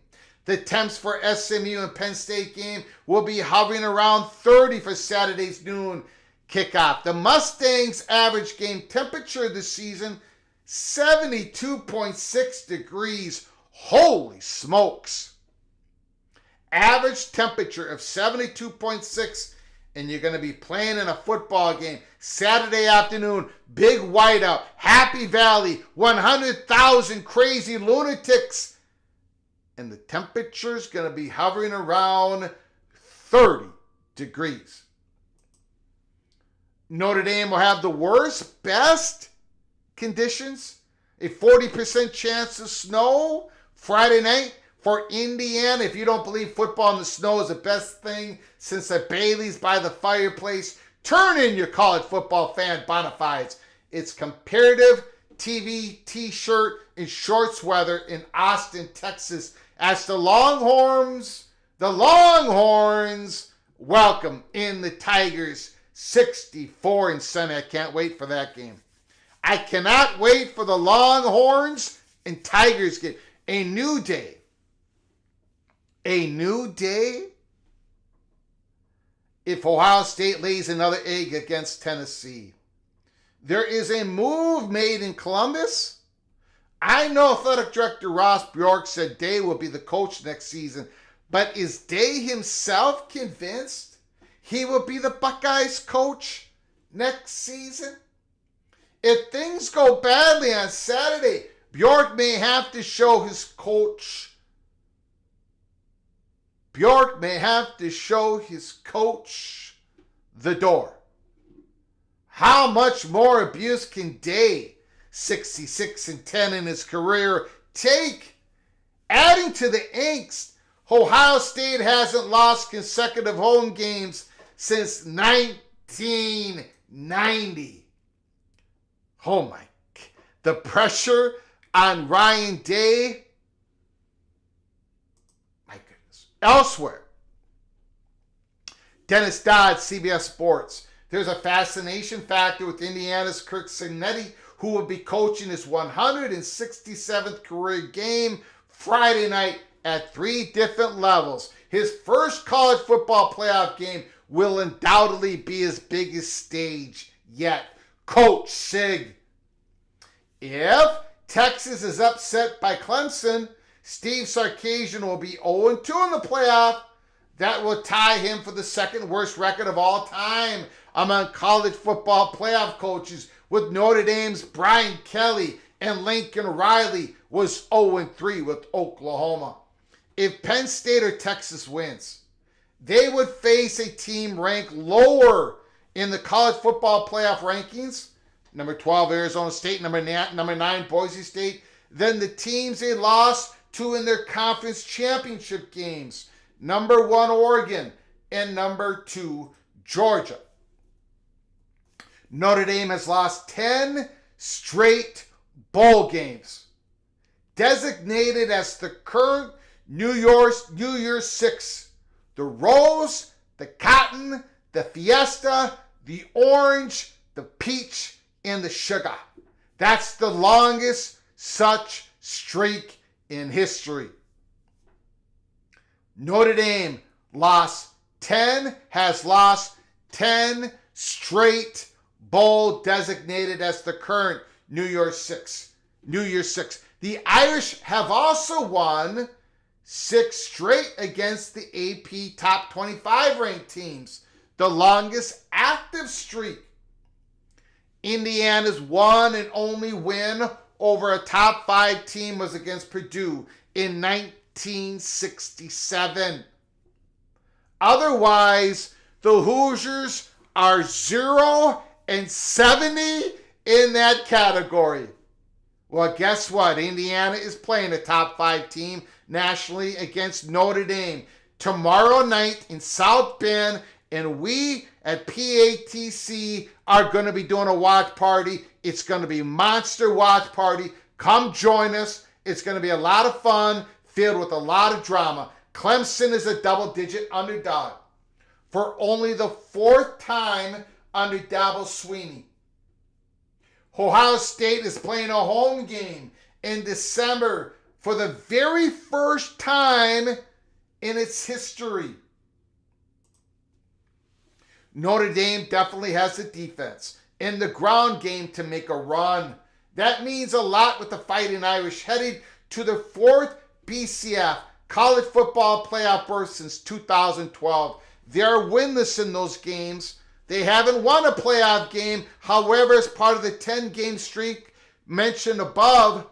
A: The temps for SMU and Penn State game will be hovering around 30 for Saturday's noon kickoff. The Mustangs' average game temperature this season, 72.6 degrees. Holy smokes. Average temperature of 72.6, and you're going to be playing in a football game Saturday afternoon. Big whiteout, Happy Valley, 100,000 crazy lunatics. And the temperature's going to be hovering around 30 degrees. Notre Dame will have the worst, best conditions. A 40% chance of snow Friday night. For Indiana, if you don't believe football in the snow is the best thing since the Bailey's by the fireplace, turn in your college football fan bona fides. It's comparative TV, t-shirt, and shorts weather in Austin, Texas, as the Longhorns welcome in the Tigers 64 and sunny. I can't wait for that game. I cannot wait for the Longhorns and Tigers game. A new day. A new day if Ohio State lays another egg against Tennessee. There is a move made in Columbus. I know Athletic Director Ross Bjork said Day will be the coach next season, but is Day himself convinced he will be the Buckeyes coach next season? If things go badly on Saturday, Bjork may have to show his coach the door. How much more abuse can Day, 66-10 in his career, take? Adding to the angst, Ohio State hasn't lost consecutive home games since 1990. Oh my, the pressure on Ryan Day. My goodness. Elsewhere, Dennis Dodd, CBS Sports. There's a fascination factor with Indiana's Kirk Cignetti, who will be coaching his 167th career game Friday night at 3 different levels. His first college football playoff game will undoubtedly be his biggest stage yet. Coach Sig. If Texas is upset by Clemson, Steve Sarkisian will be 0-2 in the playoff. That will tie him for the second worst record of all time among college football playoff coaches, with Notre Dame's Brian Kelly and Lincoln Riley was 0-3 with Oklahoma. If Penn State or Texas wins, they would face a team ranked lower in the college football playoff rankings, number 12 Arizona State, number 9 Boise State, than the teams they lost to in their conference championship games, number 1 Oregon and number 2 Georgia. Notre Dame has lost 10 straight bowl games. Designated as the current New Year's Six. The rose, the cotton, the fiesta, the orange, the peach, and the sugar. That's the longest such streak in history. Notre Dame has lost 10 straight bowl, designated as the current New Year's Six. The Irish have also won 6 straight against the AP top 25 ranked teams, the longest active streak. Indiana's one and only win over a top 5 team was against Purdue in 1967. Otherwise, the Hoosiers are 0-70 in that category. Well, guess what? Indiana is playing a top 5 team nationally against Notre Dame tomorrow night in South Bend, and we at PATC are going to be doing a watch party. It's going to be monster watch party. Come join us. It's going to be a lot of fun, filled with a lot of drama. Clemson is a double-digit underdog for only the 4th time under Dabo Swinney. Ohio State is playing a home game in December for the very first time in its history. Notre Dame definitely has the defense in the ground game to make a run. That means a lot with the Fighting Irish heading to the fourth BCF college football playoff berth since 2012. They are winless in those games. They haven't won a playoff game. However, as part of the 10-game streak mentioned above.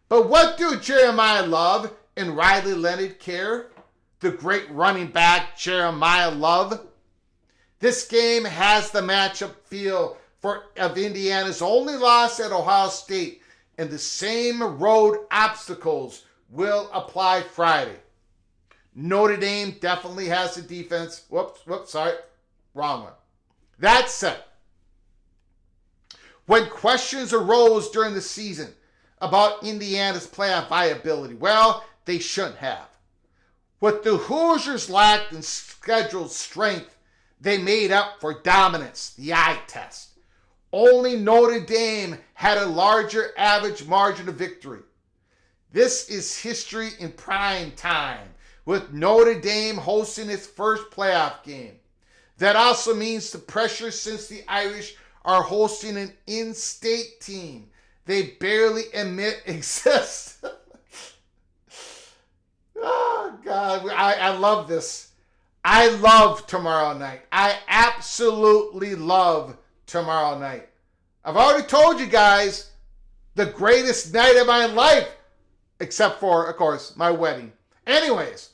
A: But what do Jeremiah Love and Riley Leonard care? The great running back Jeremiah Love. This game has the matchup feel of Indiana's only loss at Ohio State, and the same road obstacles will apply Friday. Notre Dame definitely has the defense. Sorry, wrong one. That said, when questions arose during the season about Indiana's playoff viability, well, they shouldn't have. What the Hoosiers lacked in schedule strength, they made up for dominance, the eye test. Only Notre Dame had a larger average margin of victory. This is history in prime time, with Notre Dame hosting its first playoff game. That also means the pressure since the Irish are hosting an in-state team they barely admit exists. Oh, God. I love this. I love tomorrow night. I absolutely love tomorrow night. I've already told you guys, the greatest night of my life, except for, of course, my wedding. Anyways,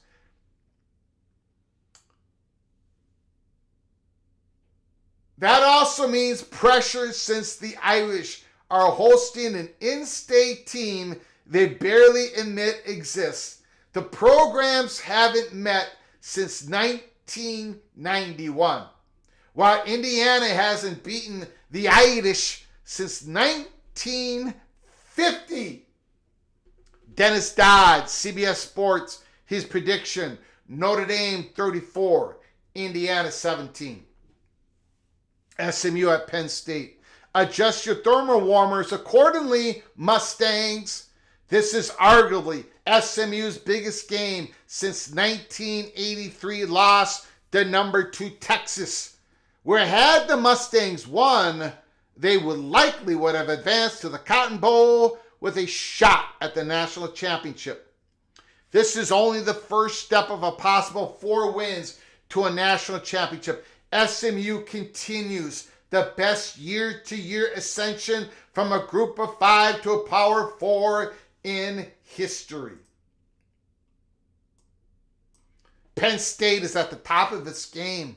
A: that also means pressure since the Irish are hosting an in-state team they barely admit exists. The programs haven't met since 1991, while Indiana hasn't beaten the Irish since 1950. Dennis Dodd, CBS Sports, his prediction, Notre Dame 34, Indiana 17. SMU at Penn State. Adjust your thermal warmers accordingly, Mustangs. This is arguably SMU's biggest game since 1983 loss to number 2 Texas, where had the Mustangs won, they would have advanced to the Cotton Bowl with a shot at the national championship. This is only the first step of a possible 4 wins to a national championship. SMU continues the best year-to-year ascension from a group of 5 to a power 4 in history. Penn State is at the top of its game,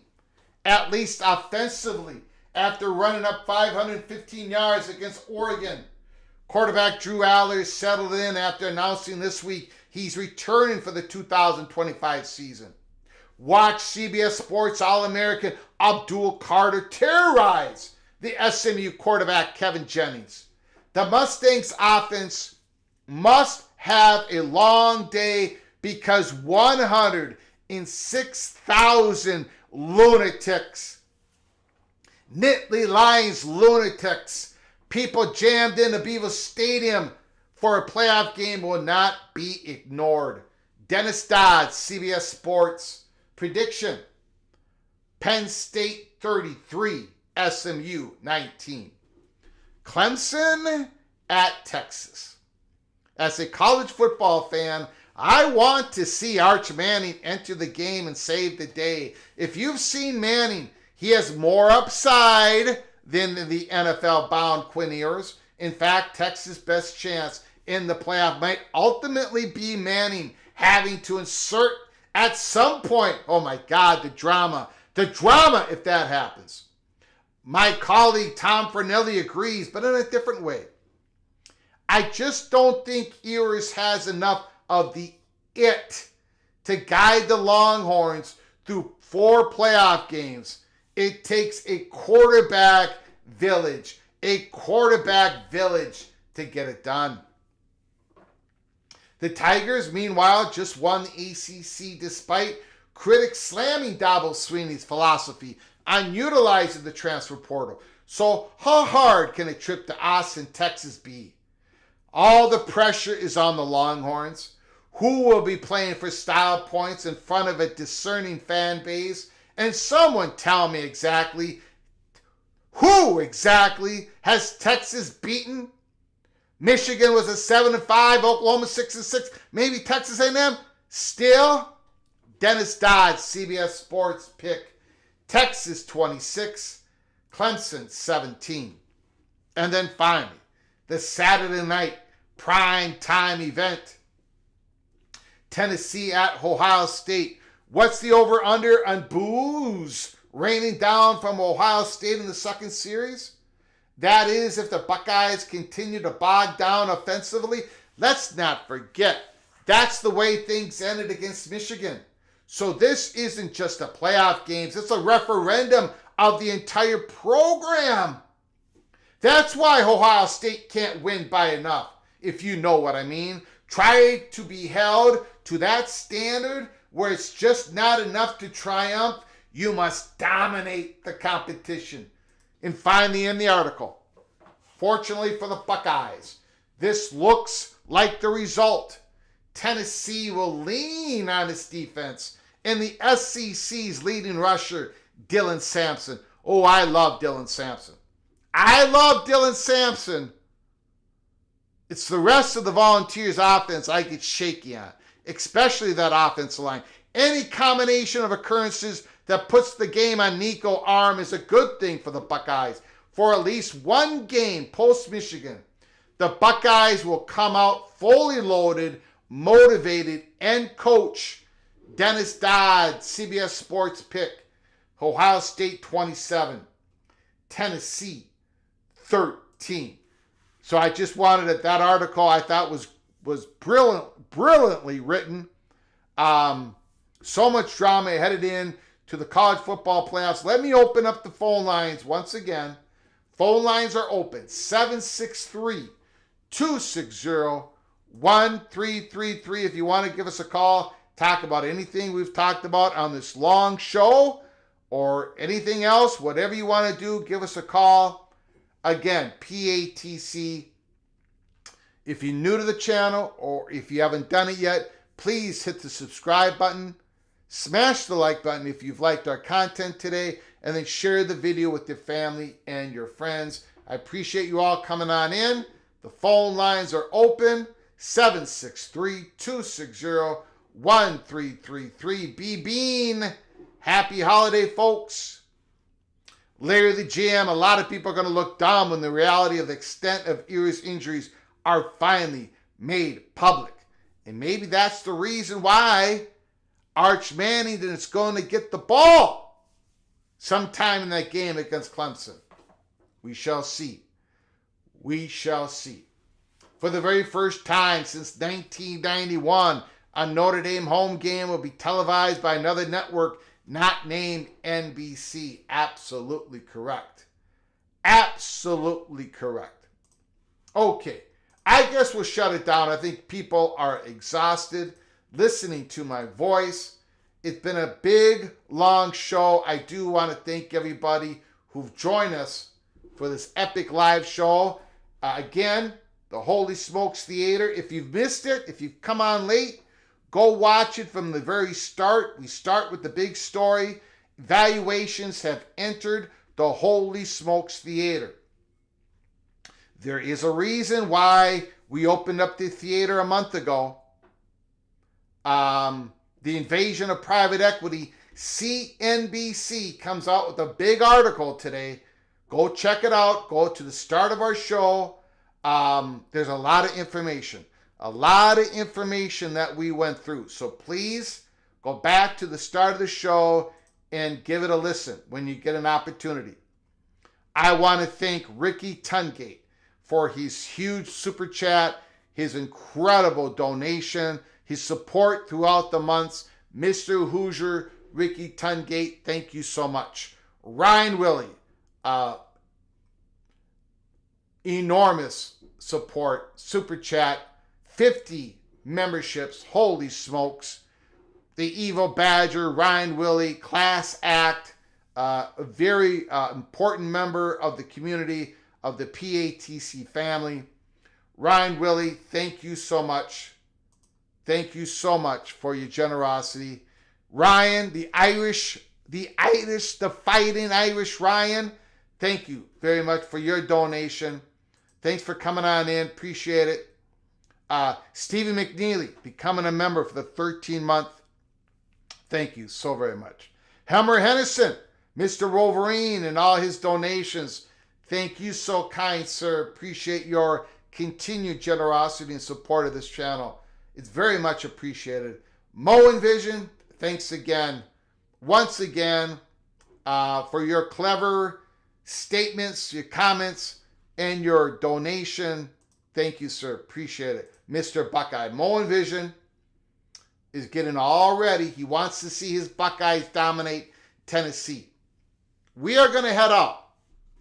A: at least offensively, after running up 515 yards against Oregon. Quarterback Drew Aller settled in after announcing this week he's returning for the 2025 season. Watch CBS Sports All-American Abdul Carter terrorize the SMU quarterback Kevin Jennings. The Mustangs offense must have a long day because 106,000 lunatics, Nittany Lions lunatics, people jammed into Beaver Stadium for a playoff game will not be ignored. Dennis Dodd, CBS Sports. Prediction, Penn State 33, SMU 19. Clemson at Texas. As a college football fan, I want to see Arch Manning enter the game and save the day. If you've seen Manning, he has more upside than the NFL-bound Quinn Ewers. In fact, Texas' best chance in the playoff might ultimately be Manning having to insert at some point, oh my God, the drama if that happens. My colleague Tom Fernelli agrees, but in a different way. I just don't think Ewers has enough of the it to guide the Longhorns through 4 playoff games. It takes a quarterback village to get it done. The Tigers, meanwhile, just won the ACC despite critics slamming Dabo Swinney's philosophy on utilizing the transfer portal. So how hard can a trip to Austin, Texas be? All the pressure is on the Longhorns. Who will be playing for style points in front of a discerning fan base? And someone tell me exactly who exactly has Texas beaten? Michigan was a 7-5, Oklahoma 6-6, maybe Texas A&M. Still, Dennis Dodd, CBS Sports pick Texas 26, Clemson 17. And then finally, the Saturday night prime time event. Tennessee at Ohio State. What's the over-under on boos raining down from Ohio State in the second series? That is, if the Buckeyes continue to bog down offensively. Let's not forget, that's the way things ended against Michigan. So this isn't just a playoff game. It's a referendum of the entire program. That's why Ohio State can't win by enough, if you know what I mean. Try to be held to that standard where it's just not enough to triumph. You must dominate the competition. And finally, in the article, fortunately for the Buckeyes, this looks like the result. Tennessee will lean on its defense and the SEC's leading rusher, Dylan Sampson. Oh, I love Dylan Sampson. I love Dylan Sampson. It's the rest of the Volunteers offense I get shaky on, especially that offensive line. Any combination of occurrences that puts the game on Nico's arm is a good thing for the Buckeyes. For at least one game post-Michigan, the Buckeyes will come out fully loaded, motivated, and coach. Dennis Dodd, CBS Sports pick. Ohio State 27, Tennessee 13. So I just wanted that article I thought was brilliantly written. So much drama headed in to the college football playoffs. Let me open up the phone lines once again. Phone lines are open. 763-260-1333. If you want to give us a call, talk about anything we've talked about on this long show or anything else, whatever you want to do, give us a call. Again, PATC. If you're new to the channel or if you haven't done it yet, please hit the subscribe button. Smash the like button if you've liked our content today, and then share the video with your family and your friends. I appreciate you all coming on in. The phone lines are open. 763-260-1333. B-Bean. Happy holiday, folks. Larry the GM, a lot of people are going to look down when the reality of the extent of Erie's injuries are finally made public. And maybe that's the reason why Arch Manning is going to get the ball sometime in that game against Clemson. We shall see. We shall see. For the very first time since 1991, a Notre Dame home game will be televised by another network not named NBC. Absolutely correct. Absolutely correct. Okay, I guess we'll shut it down. I think people are exhausted listening to my voice. It's been a big, long show. I do want to thank everybody who've joined us for this epic live show. Again, the Holy Smokes Theater. If you've missed it, if you've come on late, go watch it from the very start. We start with the big story. Valuations have entered the Holy Smokes Theater. There is a reason why we opened up the theater a month ago. The invasion of private equity. CNBC comes out with a big article today. Go check it out. Go to the start of our show. There's a lot of information. A lot of information that we went through. So please go back to the start of the show and give it a listen when you get an opportunity. I want to thank Ricky Tungate for his huge super chat, his incredible donation, his support throughout the months. Mr. Hoosier, Ricky Tungate, thank you so much. Ryan Willie, enormous support, super chat, 50 memberships, holy smokes. The Evil Badger, Ryan Willie, class act, a very important member of the community of the PATC family. Ryan Willie, thank you so much. Thank you so much for your generosity. Ryan, the fighting Irish Ryan, thank you very much for your donation. Thanks for coming on in. Appreciate it. Stephen McNeely, becoming a member for the 13-month. Thank you so very much. Helmer Hennison, Mr. Wolverine, and all his donations. Thank you so kind, sir. Appreciate your continued generosity and support of this channel. It's very much appreciated. Mo Envision, thanks again. Once again, for your clever statements, your comments, and your donation. Thank you, sir. Appreciate it. Mr. Buckeye. Mo Envision is getting all ready. He wants to see his Buckeyes dominate Tennessee. We are going to head out.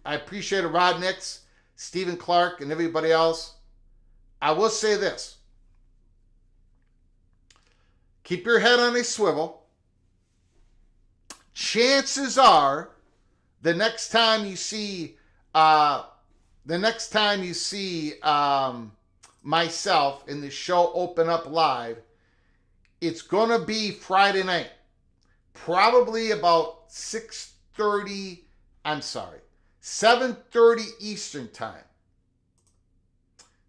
A: I appreciate it, Rod Nix, Stephen Clark, and everybody else. I will say this. Keep your head on a swivel. Chances are, the next time you see myself in the show Open Up Live, it's going to be Friday night. Probably about 7:30 Eastern time.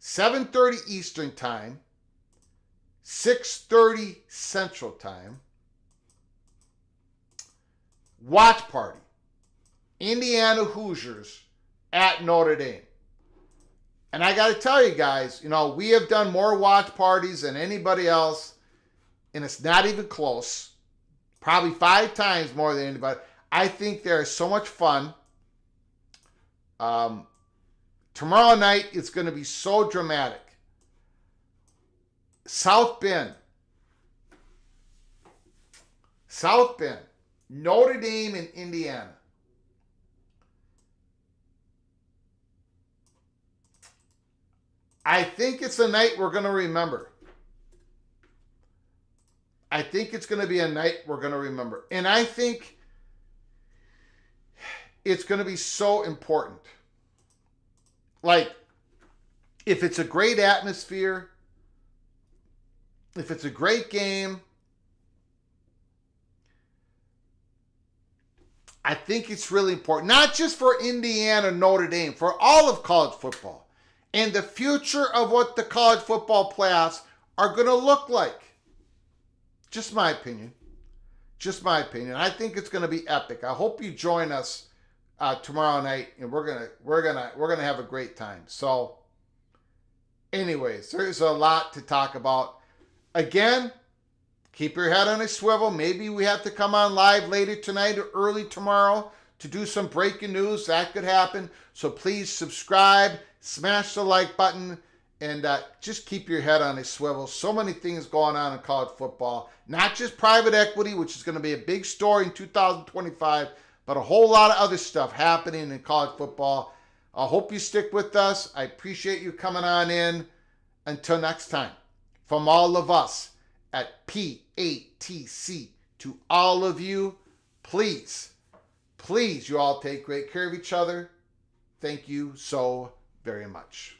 A: 7:30 Eastern time, 6:30 Central time. Watch party. Indiana Hoosiers at Notre Dame. And I got to tell you guys, we have done more watch parties than anybody else, and it's not even close. Probably 5 times more than anybody. I think there is so much fun. Tomorrow night, it's going to be so dramatic. South Bend, Notre Dame, and Indiana. I think it's a night we're going to remember. I think it's going to be a night we're going to remember. And I think it's going to be so important. Like, if it's a great atmosphere, if it's a great game, I think it's really important. Not just for Indiana, Notre Dame, for all of college football. And the future of what the college football playoffs are going to look like. Just my opinion. I think it's going to be epic. I hope you join us tomorrow night, and we're gonna have a great time. So, anyways, there's a lot to talk about. Again, keep your head on a swivel. Maybe we have to come on live later tonight or early tomorrow to do some breaking news. That could happen. So please subscribe, smash the like button, and just keep your head on a swivel. So many things going on in college football. Not just private equity, which is going to be a big story in 2025, but a whole lot of other stuff happening in college football. I hope you stick with us. I appreciate you coming on in. Until next time, from all of us at PATC, to all of you, please, you all take great care of each other. Thank you so very much.